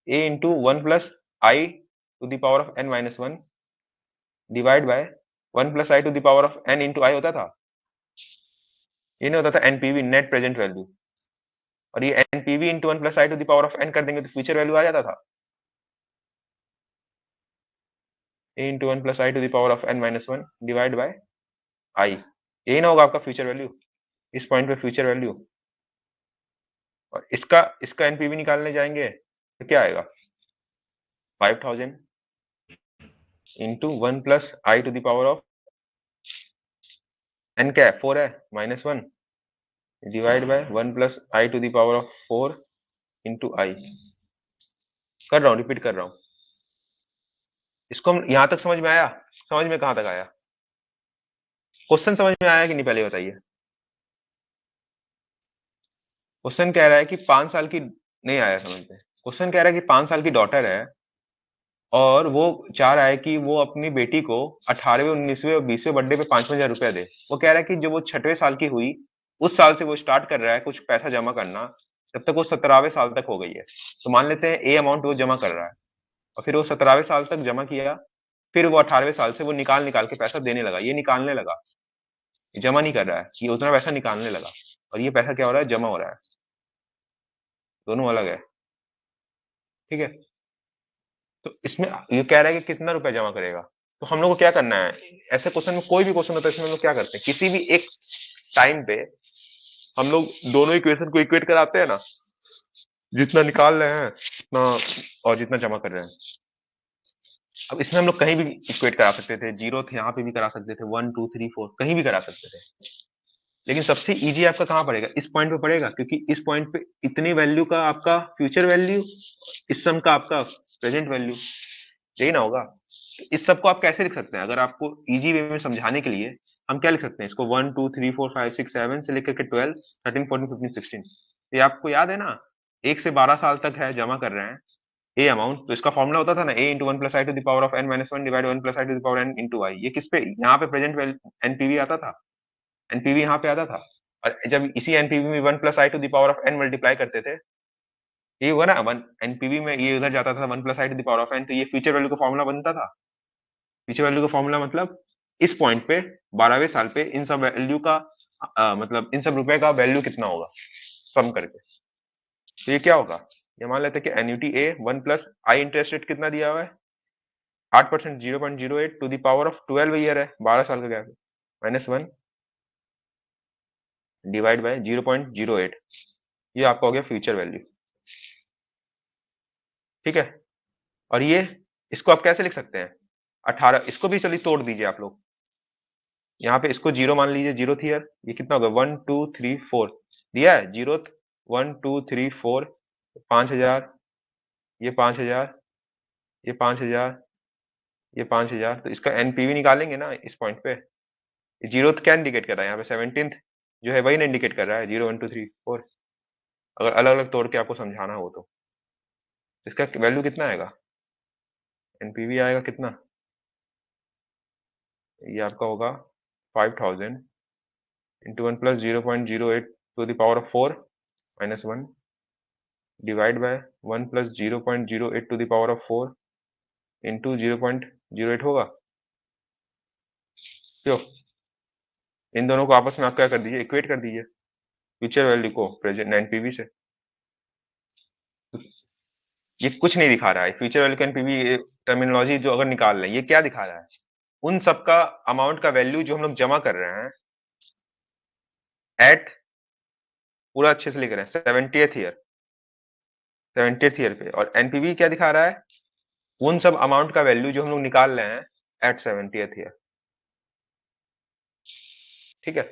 A into 1 plus I to the power of n-1 divide by 1 plus I to the power of n into I होता था। ये नहीं होता था एनपीवी, नेट प्रेजेंट वैल्यू, और ये NPV into 1 plus I to the power of n कर देंगे तो फ्यूचर वैल्यू आ जाता था, A into 1 plus I to the power of n-1 divide by I. यही ना होगा आपका फ्यूचर वैल्यू, इस पॉइंट पे फ्यूचर वैल्यू। और इसका एनपीवी निकालने जाएंगे तो क्या आएगा, 5000 into 1 plus I to the power of N, क्या है 4 है, -1 divide by 1 plus I to the power of 4 into I. कर रहा हूँ, रिपीट कर रहा हूँ। इसको हम यहां तक समझ में आया? समझ में कहां तक आया? क्वेश्चन समझ में आया कि नहीं, पहले बताइए। क्वेश्चन कह रहा है कि 5 साल की, नहीं आया समझ में। क्वेश्चन कह रहा है कि 5 साल की डॉटर है और वो चाह रहा है कि वो अपनी बेटी को 18वें, 19वें और 20वें बर्थडे पे 5,000 रुपया दे। वो कह रहा है कि जब वो 6वें साल की हुई, उस साल से वो स्टार्ट कर रहा है कुछ पैसा जमा करना, जब तक वो 17वें साल तक हो गई है। तो मान लेते हैं ए अमाउंट वो जमा कर रहा है, और फिर वो 17वें साल तक जमा किया, फिर वो 18वें साल से वो निकाल निकाल के पैसा देने लगा। ये निकालने लगा, ये जमा नहीं कर रहा है, ये उतना पैसा निकालने लगा। और ये पैसा क्या हो रहा है, जमा हो रहा है। दोनों अलग है, ठीक है। तो इसमें ये कह रहा है कि कितना रुपया जमा करेगा। तो हम लोग को क्या करना है, ऐसे क्वेश्चन में, कोई भी क्वेश्चन होता है इसमें हम लोग क्या करते हैं, किसी भी एक टाइम पे हम लोग दोनों इक्वेशन को इक्वेट कराते हैं ना, जितना निकाल रहे हैं उतना और जितना जमा कर रहे हैं। अब इसमें हम लोग कहीं भी इक्वेट करा सकते थे, जीरो थे यहाँ पे भी करा सकते थे, 1 2 3 4 कहीं भी करा सकते थे। लेकिन सबसे इजी आपका कहाँ पड़ेगा, इस पॉइंट पे पड़ेगा, क्योंकि इस पॉइंट पे इतनी वैल्यू का आपका फ्यूचर वैल्यू, इस सम का आपका प्रेजेंट वैल्यू, यही ना होगा। तो इस सब को आप कैसे लिख सकते हैं, अगर आपको इजी वे में समझाने के लिए हम क्या लिख सकते हैं इसको, 1 2 3 4 5 6 7 से लेकर के 12 13 14 15 16। ये आपको याद है ना, 1 से 12 साल तक है, जमा कर रहे हैं ए अमाउंट। तो इसका फॉर्मूला होता था ना, A into 1 plus I to the power of N minus 1 divide 1 plus I to the power N into I. ये किस पे, यहाँ पे प्रेजेंट एनपीवी आता था, एनपीवी यहाँ पे आता था। और जब इसी एनपीवी में 1 plus I to the power of N multiply करते थे, ये हुआ ना, वन एनपीवी में ये उधर जाता था 1 plus I to the power of N, तो ये फ्यूचर वैल्यू का फॉर्मूला बनता था। फ्यूचर वैल्यू का फॉर्मूला मतलब इस पॉइंट पे 12वें साल पे इन सब वैल्यू का मतलब इन सब रुपए का वैल्यू कितना होगा, सम करके। तो ये क्या होगा, ये मान लेते हैं कि annuity A 1 plus I, interest rate कितना दिया हुआ है, 8%, 0.08 to the power of 12 year है, 12 साल का गैप है, -1 डिवाइड बाय 0.08। ये आपका हो गया फ्यूचर वैल्यू, ठीक है। और ये, इसको आप कैसे लिख सकते हैं, 18, इसको भी चलिए तोड़ दीजिए आप लोग। यहाँ पे इसको जीरो मान लीजिए, जीरो ईयर, ये कितना होगा, 1 2 3 4 दिया है, जीरो 1 2 3 4, 5,000, ये 5,000, ये 5,000, ये 5,000। तो इसका एनपीवी निकालेंगे ना इस पॉइंट पे। जीरो क्या इंडिकेट कर रहा है यहाँ पे, 17th जो है वही ना इंडिकेट कर रहा है, 0 1 2 3 4। अगर अलग अलग तोड़ के आपको समझाना हो तो इसका वैल्यू कितना आएगा, एनपीवी आएगा कितना, ये आपका होगा 5,000 into 1 plus 0.08 to the power of 4 -1 divide by 1 plus 0.08 to the power of 4 into 0.08 होगा। क्यों, इन दोनों को आपस में आप क्या कर दीजिए, इक्वेट कर दीजिए, फ्यूचर वैल्यू को प्रेजेंट एनपीवी से। ये कुछ नहीं दिखा रहा है, फ्यूचर वैल्यू का एनपीवी टर्मिनोलॉजी जो अगर निकाल रहे हैं, ये क्या दिखा रहा है, उन सब का अमाउंट का वैल्यू जो हम लोग जमा कर रहे हैं एट, पूरा अच्छे से लिख रहे हैं, 70th ईयर, 70th ईयर पे। और एनपीवी क्या दिखा रहा है, उन सब अमाउंट का वैल्यू जो हम लोग निकाल रहे हैं एट 70th ईयर, ठीक है।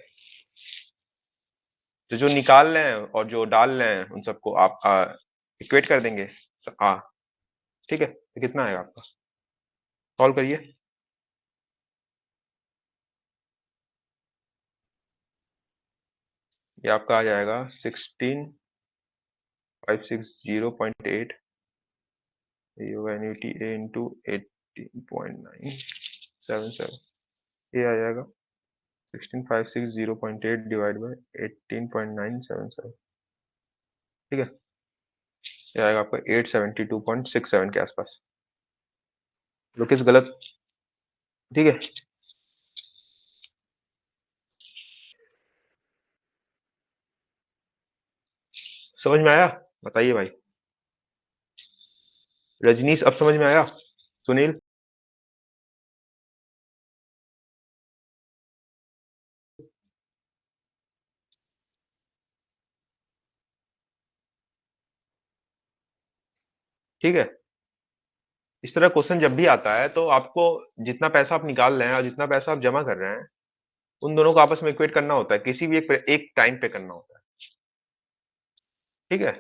तो जो निकाल रहे हैं और जो डाल रहे हैं उन सबको आप इक्वेट कर देंगे, हाँ, ठीक है। तो कितना आएगा आपका, सॉल्व करिए। ये आपका आ जाएगा 16,560.8, ये होगा एन्युटी ए इंटू 18.977, ये आ जाएगा 16,560.8 डिवाइड बाई 18.977, ठीक है। ये आएगा आपका 872.67 के आसपास। तो किस गलत, ठीक है। समझ में आया, बताइए भाई। रजनीश अब समझ में आया, सुनील। ठीक है। इस तरह क्वेश्चन जब भी आता है तो आपको जितना पैसा आप निकाल रहे हैं और जितना पैसा आप जमा कर रहे हैं, उन दोनों को आपस में इक्वेट करना होता है, किसी भी एक टाइम पे करना होता है। ठीक है।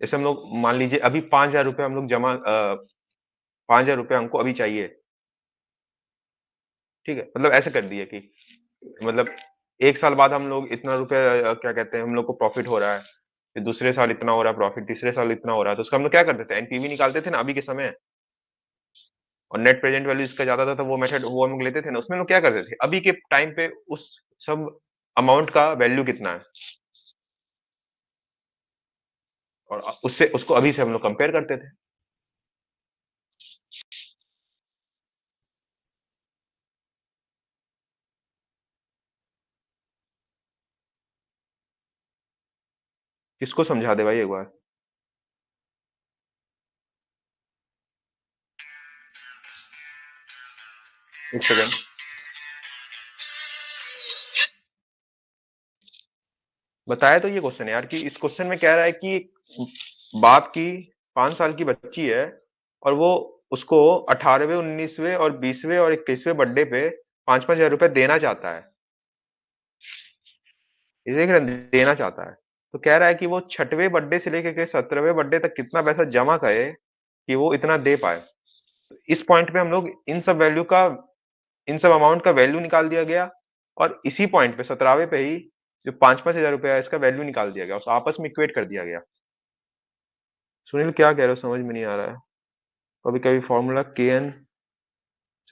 जैसे हम लोग मान लीजिए अभी 5,000 रुपये हम लोग जमा 5,000 रुपये हमको अभी चाहिए। ठीक है, मतलब ऐसे कर दिए कि मतलब एक साल बाद हम लोग इतना रुपए क्या कहते हैं, हम लोग को प्रॉफिट हो रहा है, फिर दूसरे साल इतना हो रहा है प्रॉफिट, तीसरे साल इतना हो रहा है, तो उसका हम लोग क्या करते थे, एनपीवी निकालते थे ना अभी के समय। और नेट प्रेजेंट वैल्यू इसका ज्यादा था तो वो मेथड वो हम लोग लेते थे ना, उसमें हम लोग क्या करते थे अभी के टाइम पे उस सब अमाउंट का वैल्यू कितना है, और उससे उसको अभी से हम लोग कंपेयर करते थे। किसको समझा दे भाई एक बार। एक सेकंड। बताया तो ये क्वेश्चन है यार, कि इस क्वेश्चन में कह रहा है कि बाप की 5 साल की बच्ची है, और वो उसको 18वें 19वें और 20वें और 21वें बर्थडे पे 5,000 रुपए देना चाहता है। ये देख रहे हैं, देना चाहता है। तो कह रहा है कि वो छठवें बर्थडे से लेकर के 17वें बर्थडे तक कितना पैसा जमा करे कि वो इतना दे पाए। तो इस पॉइंट पे हम लोग इन सब अमाउंट का वैल्यू निकाल दिया गया, और इसी पॉइंट पे 17वें पे ही जो 5,000 रुपया है इसका वैल्यू निकाल दिया गया, उस आपस में इक्वेट कर दिया गया। सुनील क्या कह रहे हो, समझ में नहीं आ रहा है। कभी कभी फॉर्मूला के एन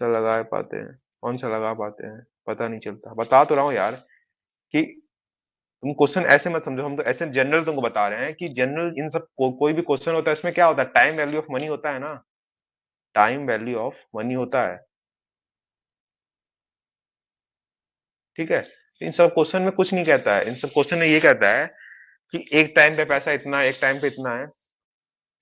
सा लगा पाते हैं, कौन सा लगा पाते हैं पता नहीं चलता। बता तो रहा हूँ यार कि तुम क्वेश्चन ऐसे मत समझो, हम तो ऐसे जनरल तुमको बता रहे हैं कि जनरल इन सब कोई भी क्वेश्चन होता है इसमें क्या होता है, टाइम वैल्यू ऑफ मनी होता है ना, टाइम वैल्यू ऑफ मनी होता है। ठीक है, इन सब क्वेश्चन में कुछ नहीं कहता है, इन सब क्वेश्चन में ये कहता है कि एक टाइम पे पैसा इतना है, एक टाइम पे इतना है,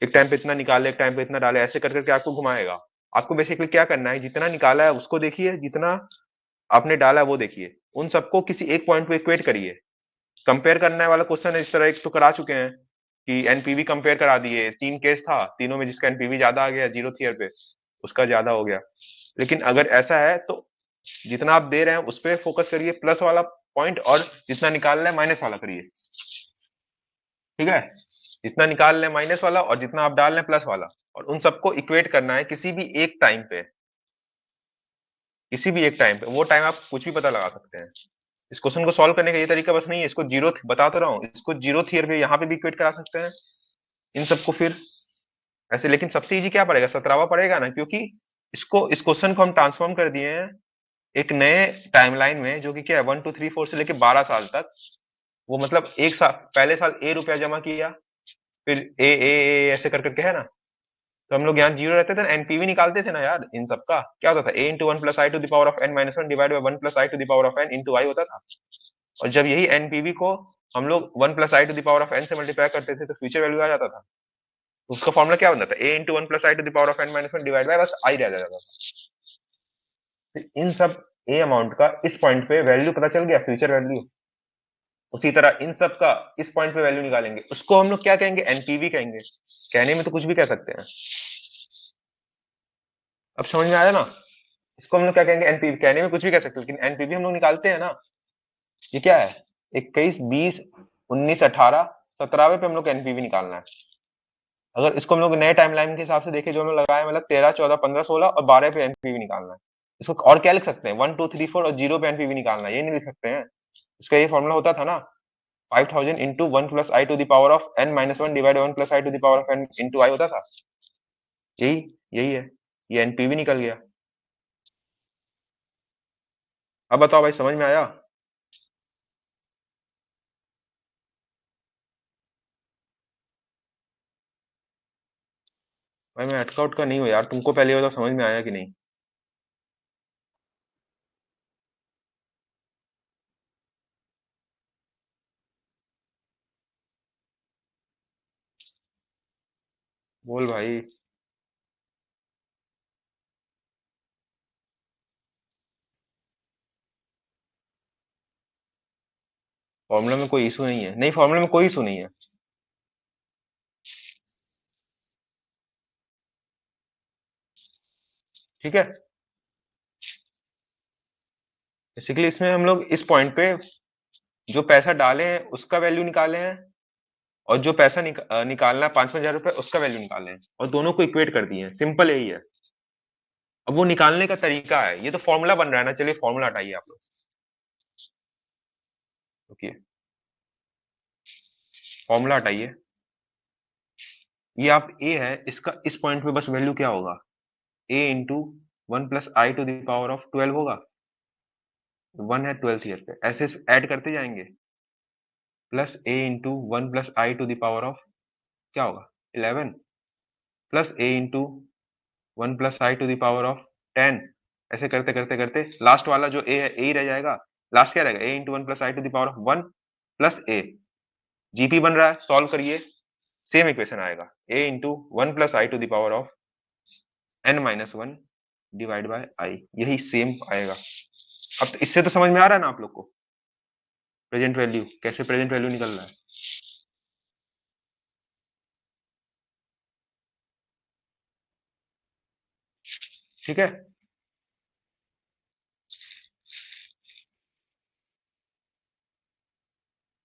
एक टाइम पे इतना निकाले, एक टाइम पे इतना डाले, ऐसे कर करके आपको घुमाएगा। आपको बेसिकली क्या करना है, जितना निकाला है उसको देखिए, जितना आपने डाला है वो देखिए, उन सबको किसी एक पॉइंट पे इक्वेट करिए। कंपेयर करने वाला क्वेश्चन है, इस तरह एक तो करा चुके हैं कि एनपीवी कंपेयर करा दिए, 3 केस था, तीनों में जिसका एनपीवी ज्यादा आ गया जीरो ईयर पे उसका ज्यादा हो गया। लेकिन अगर ऐसा है तो जितना आप दे रहे हैं उस पर फोकस करिए प्लस वाला पॉइंट, और जितना निकाल रहे हैं माइनस वाला करिए। ठीक है, जितना निकाल रहे हैं माइनस वाला और जितना आप डाल रहे हैं प्लस वाला, और उन सबको इक्वेट करना है किसी भी एक टाइम पे, किसी भी एक टाइम पे, वो टाइम आप कुछ भी पता लगा सकते हैं। इस क्वेश्चन को सॉल्व करने का ये तरीका बस नहीं है, इसको जीरो बता तो रहा हूँ, इसको जीरो ईयर पे यहाँ पे भी इक्वेट करा सकते हैं इन सबको फिर ऐसे। लेकिन सबसे इजी क्या पड़ेगा, 17वां पड़ेगा ना, क्योंकि इसको इस क्वेश्चन को हम ट्रांसफॉर्म कर दिए हैं एक नए टाइमलाइन में, जो कि क्या है 1 2 3 4 से लेके 12 साल तक। वो मतलब एक साल पहले साल ए रुपया जमा किया, फिर ए ऐसे कर करके है ना। तो हम लोग यहाँ जीरो रहते थे ना, एनपीवी निकालते थे ना यार, इन सब का क्या होता था, A into one plus I to the power of N minus one divide by one plus I to the power of N into I होता था। और जब यही एनपीवी को हम लोग one plus I to the power of N से multiply करते थे तो फ्यूचर वैल्यू आ जाता था। तो उसका फॉर्मूला क्या बनता था, A into one plus I to the power of N minus one divide by बस आई रह जाता था। फिर इन सब ए अमाउंट का इस पॉइंट पे वैल्यू पता चल गया, फ्यूचर वैल्यू। उसी तरह इन सब का इस पॉइंट पे वैल्यू निकालेंगे, उसको हम लोग क्या कहेंगे, एनपीवी कहेंगे। कहने में तो कुछ भी कह सकते हैं। अब समझ में आया ना। इसको हम लोग क्या कहेंगे, एनपीवी, कहने में कुछ भी कह सकते हैं, लेकिन एनपीवी हम लोग निकालते हैं ना। ये क्या है, 21 20 19 18 17वें पे हम लोग का एनपीवी निकालना है। अगर इसको हम लोग नए टाइमलाइन के हिसाब से देखें जो हम लोग लगाए, मतलब 13 14 15 16 और 12 पे एनपीवी निकालना है। इसको और क्या लिख सकते हैं, 1 2 3 4 और जीरो पे एनपीवी निकालना है, ये नहीं लिख सकते हैं। इसका ये फॉर्मूला होता था ना, 5000 into one plus I to the power of N minus one divide one plus I to the power of N into I होता था। यही यही है, ये एनपीवी निकल गया। अब बताओ भाई, समझ में आया। भाई मैं अटकाउट का नहीं हूँ यार, तुमको पहले बताओ समझ में आया कि नहीं। बोल भाई। फॉर्मूला में कोई इशू नहीं है, नहीं फॉर्मूला में कोई इशू नहीं है। ठीक है। बेसिकली इसमें हम लोग इस पॉइंट पे जो पैसा डाले हैं उसका वैल्यू निकाले हैं, और जो पैसा निकालना है 5,000 रुपए उसका वैल्यू निकाले हैं, और दोनों को इक्वेट कर दिए हैं। सिंपल यही है। अब वो निकालने का तरीका है, ये तो फॉर्मूला बन रहा है ना। चलिए फॉर्मूला हटाइए आप लोग। ओके, फॉर्मूला हटाइए। ये आप ए है, इसका इस पॉइंट पे बस वैल्यू क्या होगा, ए इंटू 1 + i⁻12 होगा। 1 है 12th ईयर पे, ऐसे ऐड करते जाएंगे। प्लस ए इंटू 1 + i⁻, क्या होगा 11, प्लस ए इंटू 1 + i⁻10। ऐसे करते करते करते लास्ट वाला जो ए है ए ही रह जाएगा। लास्ट क्या रहेगा, ए इंटू 1 + i⁻1 प्लस ए। जीपी बन रहा है, सॉल्व करिए, सेम इक्वेशन आएगा, ए into 1 + i⁻n-1 divide by I, यही सेम आएगा। अब तो इससे तो समझ में आ रहा है ना आप लोग को, प्रेजेंट वैल्यू कैसे, प्रेजेंट वैल्यू निकल रहा है। ठीक है,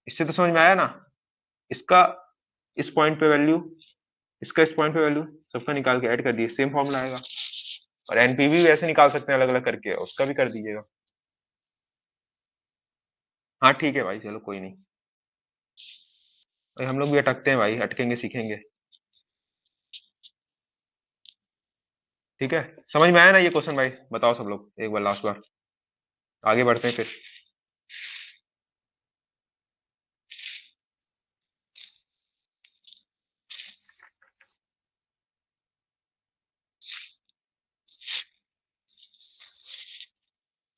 इससे तो समझ में आया ना। इसका इस पॉइंट पे वैल्यू, इसका इस पॉइंट पे वैल्यू, सबका निकाल के ऐड कर दिए, सेम फॉर्मूला आएगा। और एनपीवी भी ऐसे निकाल सकते हैं अलग अलग करके, उसका भी कर दीजिएगा। हाँ ठीक है भाई, चलो कोई नहीं भाई, हम लोग भी अटकते हैं भाई, अटकेंगे सीखेंगे। ठीक है, समझ में आया ना ये क्वेश्चन भाई, बताओ सब लोग एक बार, लास्ट बार, आगे बढ़ते हैं फिर।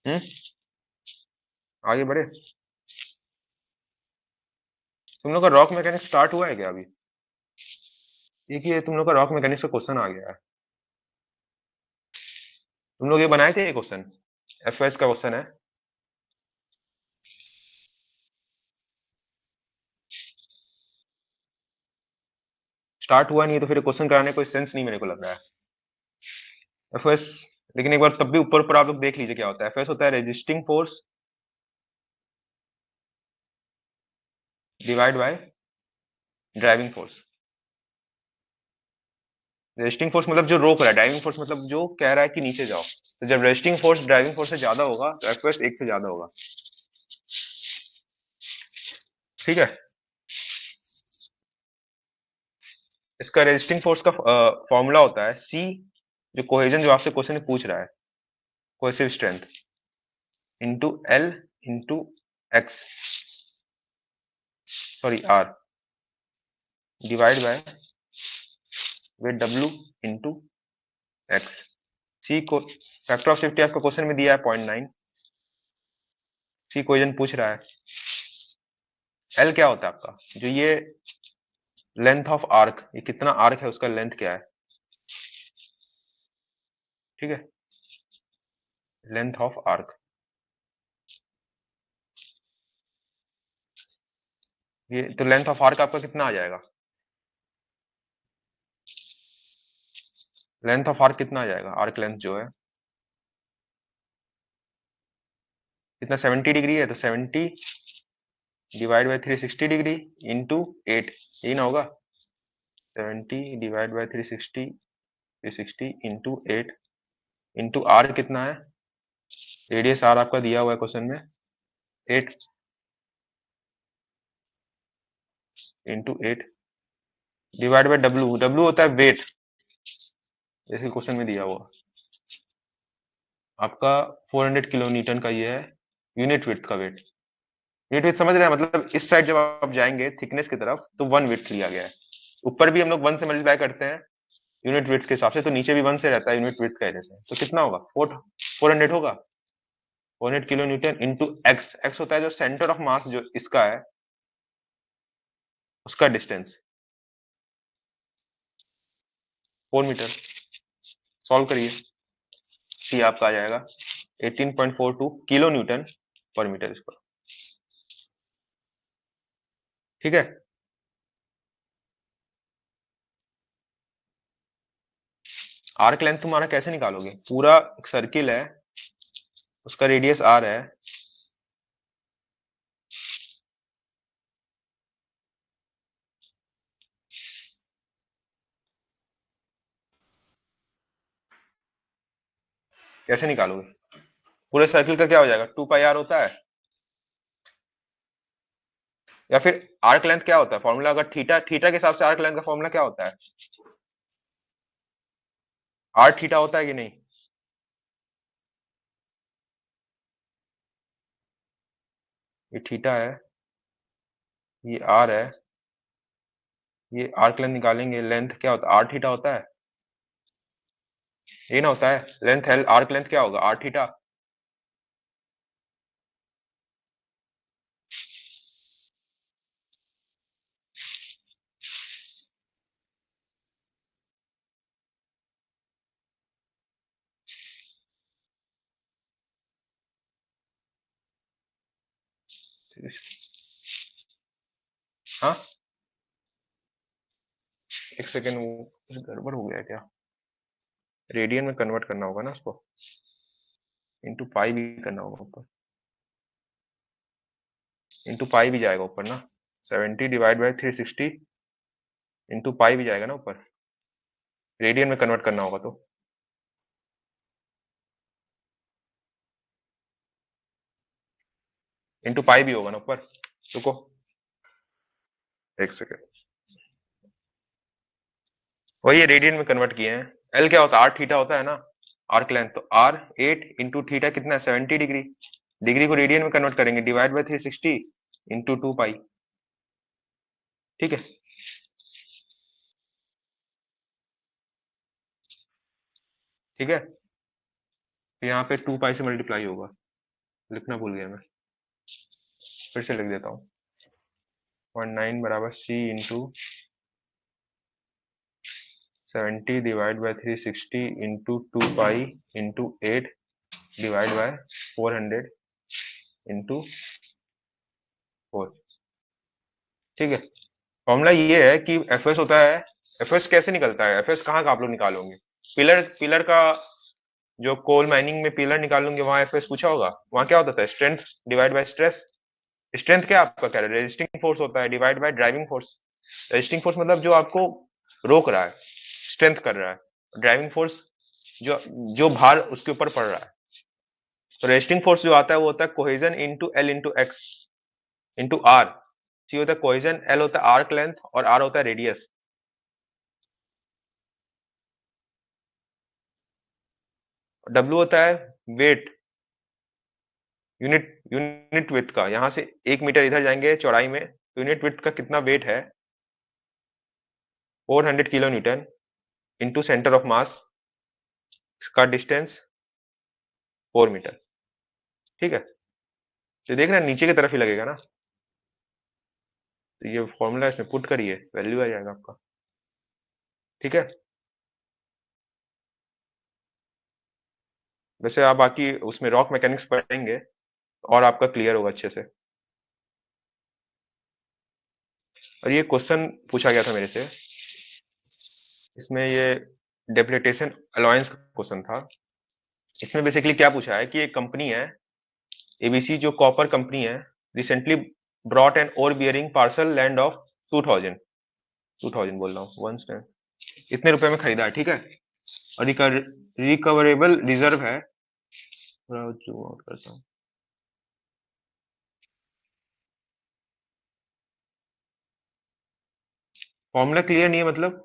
हम्म, आगे बढ़े। तुम लोग का रॉक मैकेनिक्स स्टार्ट हुआ है क्या अभी? ये तुम लोग का रॉक मैकेनिक्स का क्वेश्चन आ गया है। तुम लोग ये बनाए थे ये क्वेश्चन, एफएस का क्वेश्चन है। स्टार्ट हुआ नहीं है तो फिर क्वेश्चन कराने का कोई सेंस नहीं मेरे को लग रहा है। एफएस, लेकिन एक बार तब भी ऊपर ऊपर आप लोग देख लीजिए क्या होता है। एफएस होता है resisting force divide by driving force. Resisting force मतलब जो रोक रहा है, ड्राइविंग फोर्स मतलब जो कह रहा है कि नीचे जाओ। तो जब रेजिस्टिंग फोर्स ड्राइविंग फोर्स से ज्यादा होगा तो एफएस 1 से ज्यादा होगा। ठीक है, इसका रेजिस्टिंग फोर्स का फॉर्मूला होता है सी, जो कोहेजन जो आपसे क्वेश्चन में पूछ रहा है, cohesive strength into L into X, sorry R, divide by weight W into X. C को फैक्टर ऑफ सेफ्टी आपका क्वेश्चन में दिया है 0.9, सी कोहेजन पूछ रहा है। एल क्या होता है आपका, जो ये लेंथ ऑफ आर्क, ये कितना आर्क है उसका लेंथ क्या है। ठीक है, लेंथ ऑफ आर्क, ये तो लेंथ ऑफ आर्क आपका कितना आ जाएगा, लेंथ ऑफ आर्क कितना आ जाएगा, आर्क लेंथ जो है कितना, 70 डिग्री है, तो 70 डिवाइड बाय 360 डिग्री इंटू 8, यही ना होगा। 70 divide by 360, 360 into 8 into R कितना है, रेडियस आर आपका दिया हुआ है क्वेश्चन में 8, into 8 divide by W, W होता है वेट, जैसे क्वेश्चन में दिया हुआ आपका 400 किलो न्यूटन का ये है, यूनिट विड्थ का वेट। यूनिट विड्थ समझ रहे हैं, मतलब इस साइड जब आप जाएंगे थिकनेस की तरफ तो 1 विड्थ लिया गया है। ऊपर भी हम लोग 1 से मल्टीप्लाई करते हैं यूनिट विड्थ के हिसाब से, तो नीचे भी 1 से रहता है, यूनिट विड्थ का ही रहता है। तो कितना होगा, 400 होगा, 400 kilo Newton into x, x होता है जो सेंटर ऑफ मास जो इसका है उसका डिस्टेंस, 4 मीटर। सॉल्व करिए, सी आपका आ जाएगा 18.42 किलो न्यूटन पर मीटर स्क्वायर। ठीक है, आर्क लेंथ तुम्हारा कैसे निकालोगे? पूरा सर्किल है, उसका रेडियस आर है, कैसे निकालोगे? पूरे सर्किल का क्या हो जाएगा? 2 पाई आर होता है। या फिर आर्क लेंथ क्या होता है फॉर्मूला? अगर थीटा थीटा के हिसाब से आर्क लेंथ का फॉर्मूला क्या होता है? आर थीटा होता है कि नहीं? ये थीटा है, ये आर है, ये आर्क लेंथ निकालेंगे, लेंथ क्या होता है? आर थीटा होता है, ये ना होता है लेंथ एल, आर्क लेंथ क्या होगा? R theta. हाँ, एक सेकेंड, वो कुछ गड़बड़ हो गया है क्या? रेडियन में कन्वर्ट करना होगा ना उसको, इंटू पाई भी करना होगा ऊपर, इंटू पाई भी जाएगा ऊपर ना, 70/360 इंटू पाई भी जाएगा ना ऊपर, रेडियन में कन्वर्ट करना होगा तो। इंटू पाई भी होगा ना ऊपर। रुको, एक सेकेंड, वही रेडियन में कन्वर्ट किए हैं। एल क्या होता है? आर थीटा होता है ना, आर्क लेंथ। तो आर 8 इंटू थीटा कितना है? 70 डिग्री। डिग्री को रेडियन में कन्वर्ट करेंगे, डिवाइड बाय 360 इंटू 2 पाई। ठीक है, ठीक है। तो यहाँ पे 2 पाई से मल्टीप्लाई होगा, लिखना भूल गया मैं, फिर से लिख देता हूँ। 19 बराबर C into 70/360 into 2 pi into 8 divide by 400 into 4। ठीक है, फॉर्मूला ये है कि एफ एस होता है, एफ एस कैसे निकलता है? एफ एस कहाँ का आप लोग निकालोगे? पिलर पिलर का, जो कोल माइनिंग में पिलर निकालोगे वहां एफ एस पूछा होगा, वहां क्या होता था? Strength divide by stress. Strength क्या आपका कह रहा है? रेजिस्टिंग फोर्स होता है, divide by driving force. Resisting force मतलब जो आपको रोक रहा है, स्ट्रेंथ कर रहा है। ड्राइविंग फोर्स जो जो भार उसके ऊपर पड़ रहा है। तो रेजिस्टिंग फोर्स जो आता है वो होता है cohesion into L into X into R. C होता है कोहेजन, एल होता है आर्क लेंथ और आर होता है रेडियस। डब्ल्यू होता है वेट, यूनिट विथ का। यहां से 1 मीटर इधर जाएंगे चौड़ाई में, तो यूनिट विथ का कितना वेट है? 400 kilo Newton into centre of mass का डिस्टेंस 4 मीटर। ठीक है, तो देख रहे हैं नीचे की तरफ ही लगेगा ना, तो ये फॉर्मूला इसमें पुट करिए, वैल्यू आ जाएगा आपका। ठीक है, वैसे आप बाकी उसमें रॉक मैकेनिक्स पढ़ेंगे और आपका क्लियर होगा अच्छे से। और ये क्वेश्चन पूछा गया था मेरे से, इसमें ये डेप्रिसिएशन अलाउंस का क्वेश्चन था। इसमें बेसिकली क्या पूछा है कि एक कंपनी है एबीसी, जो कॉपर कंपनी है, recently brought an ore bearing parcel land of 2000, 2000 बोल रहा हूँ, 1 इतने रुपए में खरीदा है। ठीक है, और रिकवरेबल रिजर्व है, थोड़ा जूम आउट करता हूँ। फॉर्मूला क्लियर नहीं है मतलब?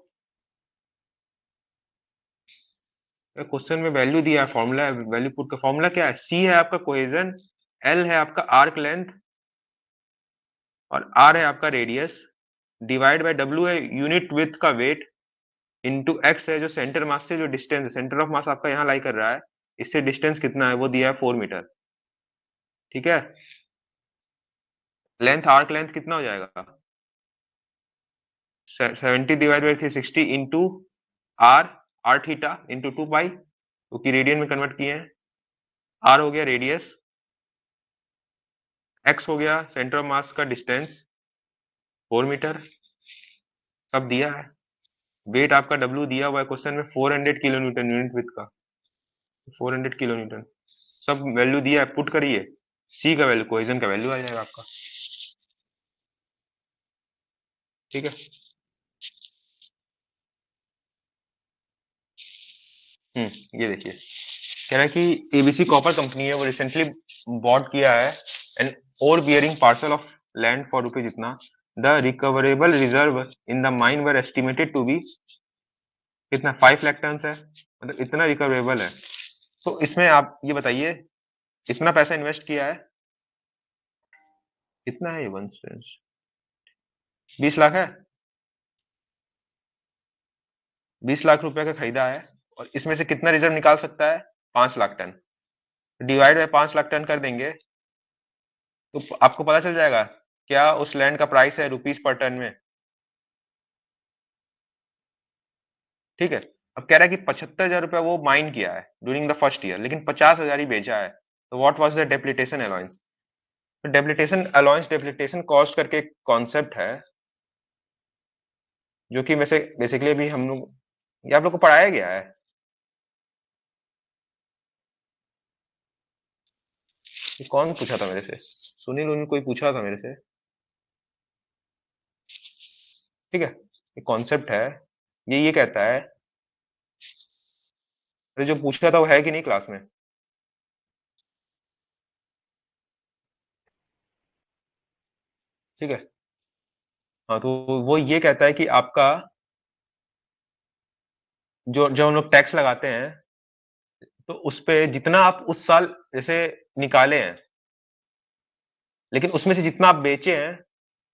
क्वेश्चन में वैल्यू दिया है, फॉर्मूला है, वैल्यू पुट का फॉर्मूला क्या है? सी है आपका कोहेजन, एल है आपका आर्क लेंथ और आर है आपका रेडियस, डिवाइड बाय डब्ल्यू है यूनिट विथ का वेट, इंटू एक्स है जो सेंटर मास से जो डिस्टेंस है, सेंटर ऑफ मास आपका यहाँ लाई कर रहा है, इससे डिस्टेंस कितना है वो दिया है 4 मीटर। ठीक है, लेंथ आर्क लेंथ कितना हो जाएगा? 70/360 into R, R theta into 2 pi, क्योंकि रेडियन में कन्वर्ट किए हैं। आर हो गया रेडियस, एक्स हो गया सेंटर ऑफ मास का डिस्टेंस 4 मीटर, सब दिया है। वेट आपका डब्ल्यू दिया हुआ है क्वेश्चन में 400 किलो न्यूटन यूनिट विथ का, 400 किलो न्यूटन। सब वैल्यू दिया है, पुट करिए, सी का वैल्यू, कोहेजन का वैल्यू आ जाएगा आपका। ठीक है। ये देखिए, कह रहा है कि एबीसी कॉपर कंपनी है, वो रिसेंटली बॉट किया है an ore bearing parcel of land for rupees इतना। The recoverable reserve in the mine were estimated to be कितना, 5 लाख टन है, मतलब इतना रिकवरेबल है। तो इसमें आप ये बताइए, इतना पैसा इन्वेस्ट किया है, कितना है ये, वन 20 लाख है, 20 लाख रुपए का खरीदा है, और इसमें से कितना रिजर्व निकाल सकता है, 5 lakh ton. Divide by 5 lakh ton कर देंगे, तो आपको पता चल जाएगा क्या उस लैंड का प्राइस है रुपीस पर टन में। ठीक है। अब कह रहा है कि 75,000 रुपया वो माइन किया है ड्यूरिंग द फर्स्ट ईयर, लेकिन 50,000 ही बेचा है। तो what was the depreciation allowance. तो डेप्रिटेशन अलाउंस, डेप्रिटेशन कॉस्ट करके कॉन्सेप्ट है, जो कि वैसे बेसिकली अभी हम लोग, ये आप लोग को पढ़ाया गया है। ये कौन पूछा था मेरे से, सुनील उन्नील कोई पूछा था मेरे से। ठीक है। ये कॉन्सेप्ट है, ये कहता है, अरे जो पूछा था वो है कि नहीं क्लास में। ठीक है। हाँ, तो वो ये कहता है कि आपका जो जो हम लोग टैक्स लगाते हैं, तो उस पे जितना आप उस साल जैसे निकाले हैं, लेकिन उसमें से जितना आप बेचे हैं,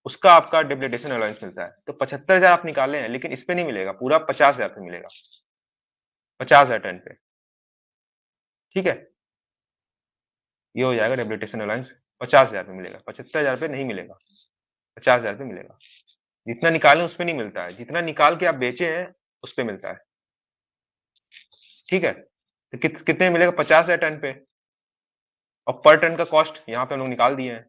उसका आपका डेप्रिसिएशन अलाउंस मिलता है। तो 75,000 आप निकाले हैं, लेकिन इस पे नहीं मिलेगा, पूरा 50,000 पे मिलेगा, 50,000 टन पे। ठीक है। ये हो जाएगा डेप्रिसिएशन अलाउंस, 50,000 पे मिलेगा, 75,000 पे नहीं मिलेगा, 50,000 पे मिलेगा। जितना निकाले उस पे नहीं मिलता है, जितना निकाल के आप बेचे हैं उस पे मिलता है। ठीक है। तो कितने मिलेगा, 50,000 टन पे। और पर टन का कॉस्ट यहाँ पे हम लोग निकाल दिए हैं,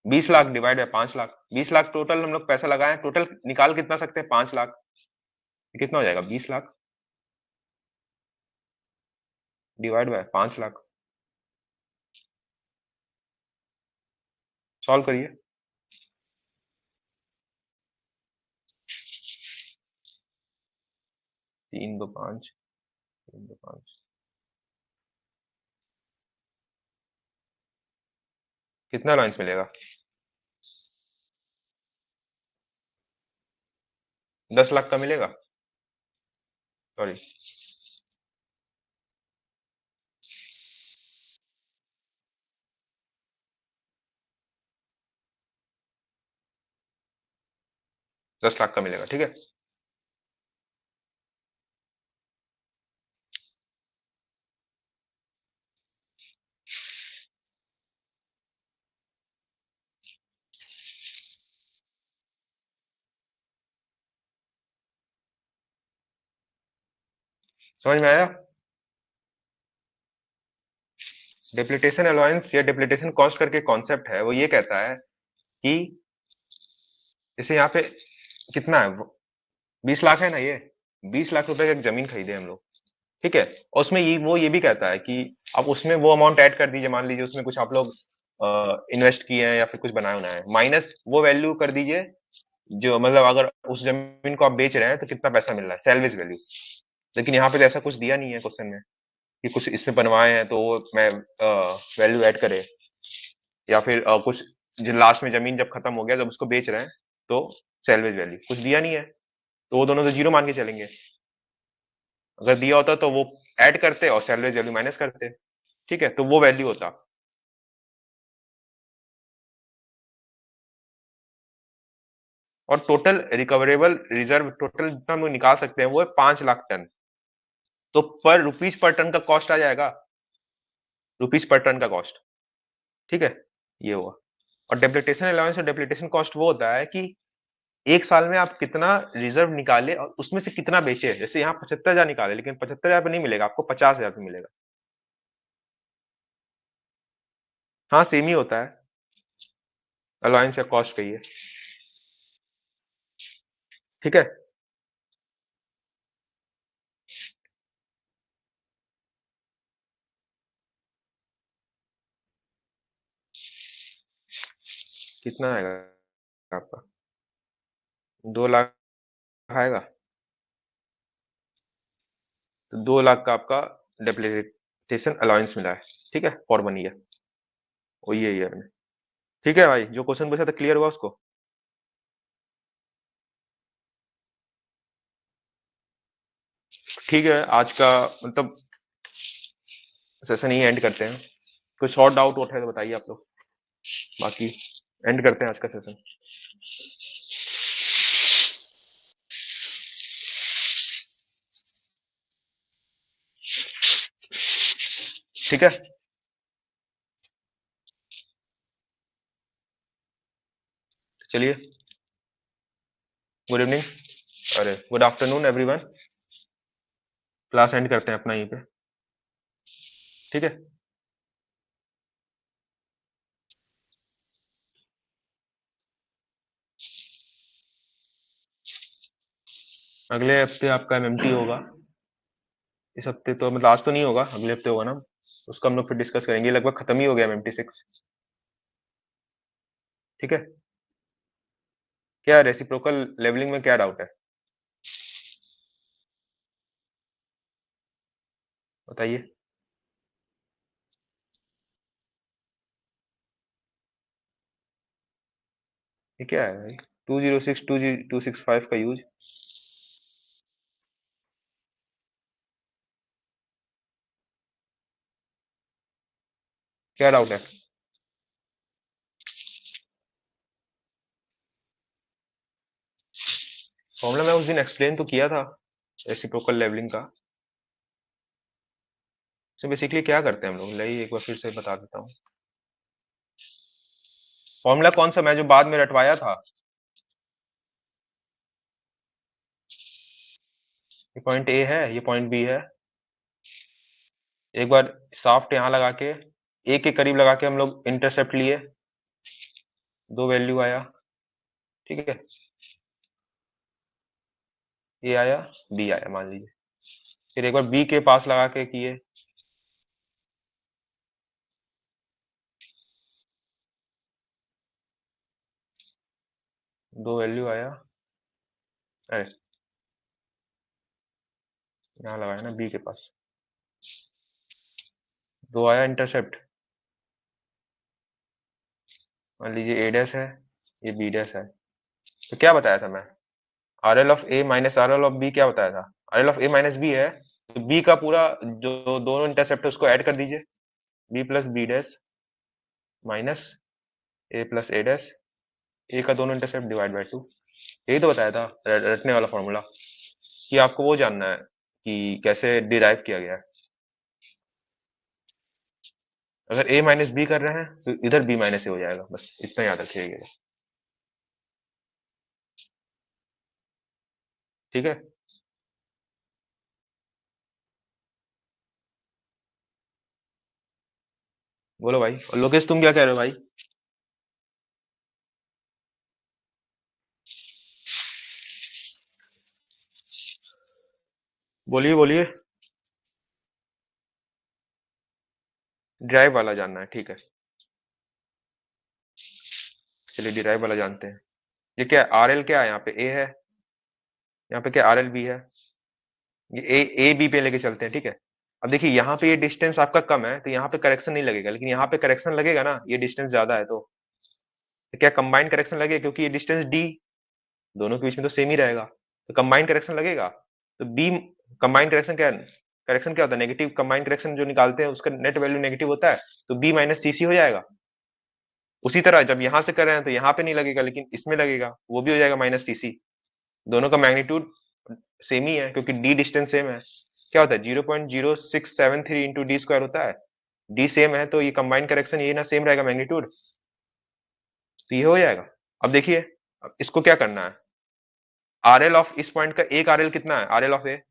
20 lakh divide by 5 lakh. 20 lakh total हम लोग पैसा लगाए हैं, टोटल निकाल कितना सकते हैं, 5 लाख। कितना हो जाएगा, 20 lakh divide by 5 lakh. Solve करिए। 3 2 5, 3 2 5, कितना अलाउंस मिलेगा, 10 लाख का मिलेगा, सॉरी। 10 लाख का मिलेगा। ठीक है। समझ में आया। डिप्रिसिएशन अलाउंस या डिप्रिसिएशन कॉस्ट करके कॉन्सेप्ट है, वो ये कहता है कि जैसे यहाँ पे कितना है, 20 लाख है ना ये, 20 लाख रुपए का एक जमीन खरीदे हम लोग। ठीक है। और उसमें ये भी कहता है कि आप उसमें वो अमाउंट ऐड कर दीजिए, मान लीजिए उसमें कुछ आप लोग इन्वेस्ट किए हैं या फिर कुछ बनाया होना है, माइनस वो वैल्यू कर दीजिए, जो मतलब अगर उस जमीन को आप बेच रहे हैं तो कितना पैसा मिल रहा है, सैलवेज वैल्यू। लेकिन यहाँ पे तो ऐसा कुछ दिया नहीं है क्वेश्चन में कि कुछ इसमें बनवाए हैं तो वो मैं वैल्यू ऐड करे, या फिर कुछ जो लास्ट में जमीन जब खत्म हो गया, जब उसको बेच रहे हैं, तो सैलवेज वैल्यू कुछ दिया नहीं है, तो वो दोनों तो जीरो मान के चलेंगे। अगर दिया होता तो वो ऐड करते और सैलवेज वैल्यू माइनस करते। ठीक है, तो वो वैल्यू होता। और टोटल रिकवरेबल रिजर्व टोटल जितना हम लोग निकाल सकते हैं वो है 5 लाख टन। तो पर रुपीज पर टन का कॉस्ट आ जाएगा, रुपीज पर टन का कॉस्ट। ठीक है। ये हुआ। और डेप्रिसिएशन अलाउंस और डेप्रिसिएशन कॉस्ट वो होता है कि एक साल में आप कितना रिजर्व निकाले और उसमें से कितना बेचे। जैसे यहाँ 75,000 निकाले, लेकिन 75,000 पे नहीं मिलेगा आपको, 50,000 पे मिलेगा। हाँ, सेम ही होता है, अलाउंस या कॉस्ट कहिए। ठीक है। कितना आएगा आपका? 2 लाख आएगा। तो 2 लाख का आपका डेप्रिसिएशन अलाउंस मिला है, ठीक है, फॉर 1 ईयर। वही है ईयर में। ठीक है भाई, जो क्वेश्चन पूछा था क्लियर हुआ उसको? ठीक है, आज का मतलब सेशन ही एंड करते हैं। कोई शॉर्ट डाउट उठे तो बताइए आप लोग, बाकी एंड करते हैं आज का सेशन। ठीक है, चलिए, गुड इवनिंग, अरे good afternoon everyone. Class and करते हैं अपना यहीं पे, ठीक है। अगले हफ्ते आपका एमएमटी होगा। इस हफ्ते तो मतलब आज तो नहीं होगा, अगले हफ्ते होगा ना, उसका हम लोग फिर डिस्कस करेंगे। लगभग खत्म ही हो गया एमएमटी 6, ठीक है। क्या रेसिप्रोकल लेवलिंग में क्या डाउट है, बताइए। ये क्या है भाई, 206 265 का यूज? क्या डाउट है? फॉर्मूला मैं उस दिन एक्सप्लेन तो किया था रेसिप्रोकल लेवलिंग का। तो बेसिकली क्या करते हैं हम लोग, लाइए एक बार फिर से बता देता हूँ। फॉर्मूला कौन सा मैं जो बाद में रटवाया था? ये पॉइंट ए है, ये पॉइंट बी है। एक बार साफ्ट यहाँ लगा के ए के करीब लगा के हम लोग इंटरसेप्ट लिए, 2 वैल्यू आया, ठीक है। ए आया, बी आया मान लीजिए। फिर एक बार बी के पास लगा के किए, 2 वैल्यू आया। अरे यहाँ लगाया ना बी के पास, 2 आया इंटरसेप्ट। मान लीजिए ए डैश है, ये बी डैश है। तो क्या बताया था मैं, R L of A minus R L of B क्या बताया था? R L of A minus B है, तो बी का पूरा जो दोनों इंटरसेप्ट है उसको ऐड कर दीजिए, B plus B dash minus A plus A dash, A का दोनों इंटरसेप्ट डिवाइड बाय 2। यही तो बताया था रटने वाला फॉर्मूला, कि आपको वो जानना है कि कैसे डिराइव किया गया है। अगर ए माइनस बी कर रहे हैं तो इधर बी माइनस ए हो जाएगा, बस इतना याद रखिएगा, ठीक है। बोलो भाई, और लोकेश तुम क्या कह रहे हो भाई? बोलिए बोलिए। ड्राइव वाला जानना है, ठीक है। चलिए डिराइव वाला जानते हैं। ये क्या आर एल क्या है, यहाँ पे ए है, यहाँ पे क्या आर एल बी है। ये ए बी पे लेके चलते हैं, ठीक है। अब देखिए यहाँ पे ये डिस्टेंस आपका कम है तो यहाँ पे करेक्शन नहीं लगेगा, लेकिन यहाँ पे करेक्शन लगेगा ना, ये डिस्टेंस ज्यादा है तो क्या कंबाइंड करेक्शन लगेगा? क्योंकि ये डिस्टेंस डी, दोनों के बीच में तो सेम ही रहेगा, तो कंबाइंड करेक्शन लगेगा। तो बी कंबाइंड करेक्शन क्या, करेक्शन क्या होता है, नेगेटिव कंबाइंड करेक्शन जो निकालते हैं उसका नेट वैल्यू नेगेटिव होता है, तो बी माइनस सी सी हो जाएगा। उसी तरह जब यहां से कर रहे हैं तो यहाँ पे नहीं लगेगा, लेकिन इसमें लगेगा, वो भी हो जाएगा माइनस सी सी। दोनों का मैग्नीट्यूड सेम ही है क्योंकि डी डिस्टेंस सेम है। क्या होता है, 0.0673 इंटू डी स्क्वायर होता है। डी सेम है तो ये कंबाइंड करेक्शन ये ना सेम रहेगा मैग्नीट्यूड, तो ये हो जाएगा। अब देखिए, अब इसको क्या करना है, आर एल ऑफ इस पॉइंट का एक आर एल कितना है, R L of A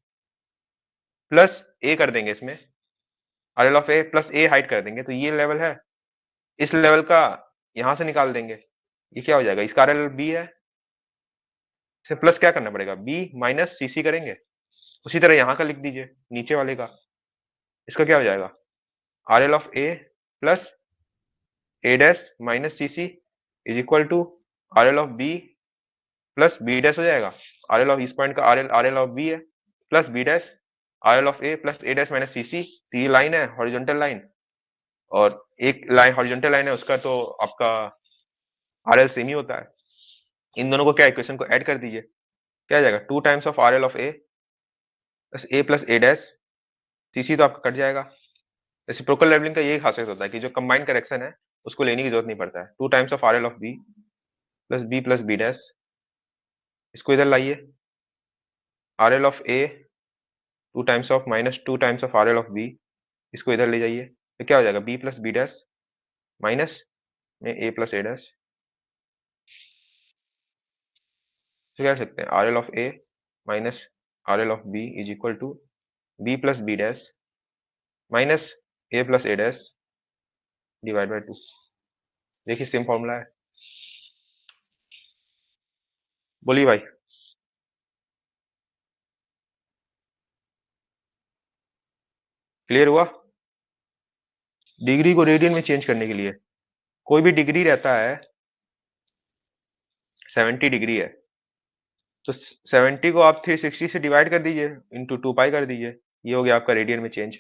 plus A कर देंगे इसमें, R L of A plus A हाइड कर देंगे, तो ये लेवल है, इस लेवल का यहां से निकाल देंगे। ये क्या हो जाएगा, इसका आर एल बी है, इसे प्लस क्या करना पड़ेगा, बी माइनस सी सी करेंगे। उसी तरह यहां का लिख दीजिए नीचे वाले का, इसका क्या हो जाएगा, R L of A plus A dash minus C C, is equal to R L of B plus B dash हो जाएगा। आर एल ऑफ इस पॉइंट का आर एल ऑफ बी है plus B dash R L of A plus A dash minus C C. ये line है horizontal line, और एक line horizontal line है उसका तो आपका आर एल सेम ही होता है। इन दोनों को क्या इक्वेशन को ऐड कर दीजिए, क्या आ जाएगा 2 times of R L of A plus A dash C C तो आपका कट जाएगा। रेसिप्रोकल लेवलिंग का यही खासियत होता है कि जो कंबाइंड करेक्शन है उसको लेने की जरूरत नहीं पड़ता है। 2 times of R L of B plus B dash, इसको इधर लाइए R L of A 2 times of minus 2 times of R L of B, इसको इधर ले जाइए तो क्या हो जाएगा B plus B dash minus में ए प्लस ए डैश। तो क्या कह सकते हैं R L of A minus R L of B is equal to B plus B dash minus A plus A dash divide by 2। देखिए same formula है। बोलिए भाई। क्लियर हुआ? डिग्री को रेडियन में चेंज करने के लिए कोई भी डिग्री रहता है 70 डिग्री है तो 70 को आप 360 से डिवाइड कर दीजिए इंटू 2 पाई कर दीजिए, ये हो गया आपका रेडियन में चेंज।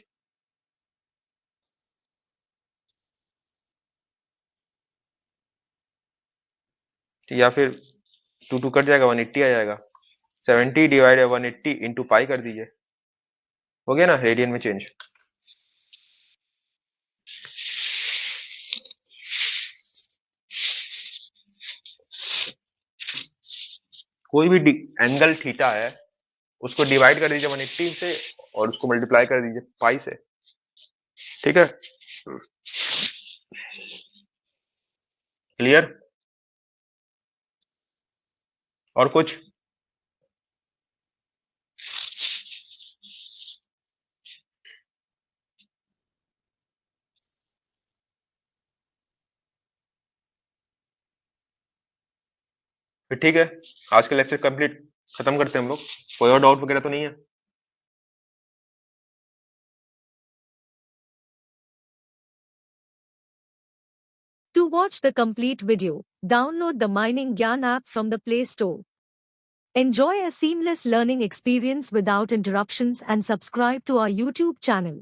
या फिर 2 कट जाएगा 180 आ जाएगा, 70 डिवाइड 180 इंटू पाई कर दीजिए, हो गया ना रेडियन में चेंज। कोई भी एंगल थीटा है उसको डिवाइड कर दीजिए 180 से और उसको मल्टीप्लाई कर दीजिए पाई से, ठीक है? क्लियर? और कुछ? फिर ठीक है, आज का लेक्चर कंप्लीट खत्म करते हैं हम लोग। कोई और डाउट वगैरह तो नहीं है? To watch the complete video, download the Mining Gyan app from the Play Store. Enjoy a seamless learning experience without interruptions and subscribe to our YouTube channel.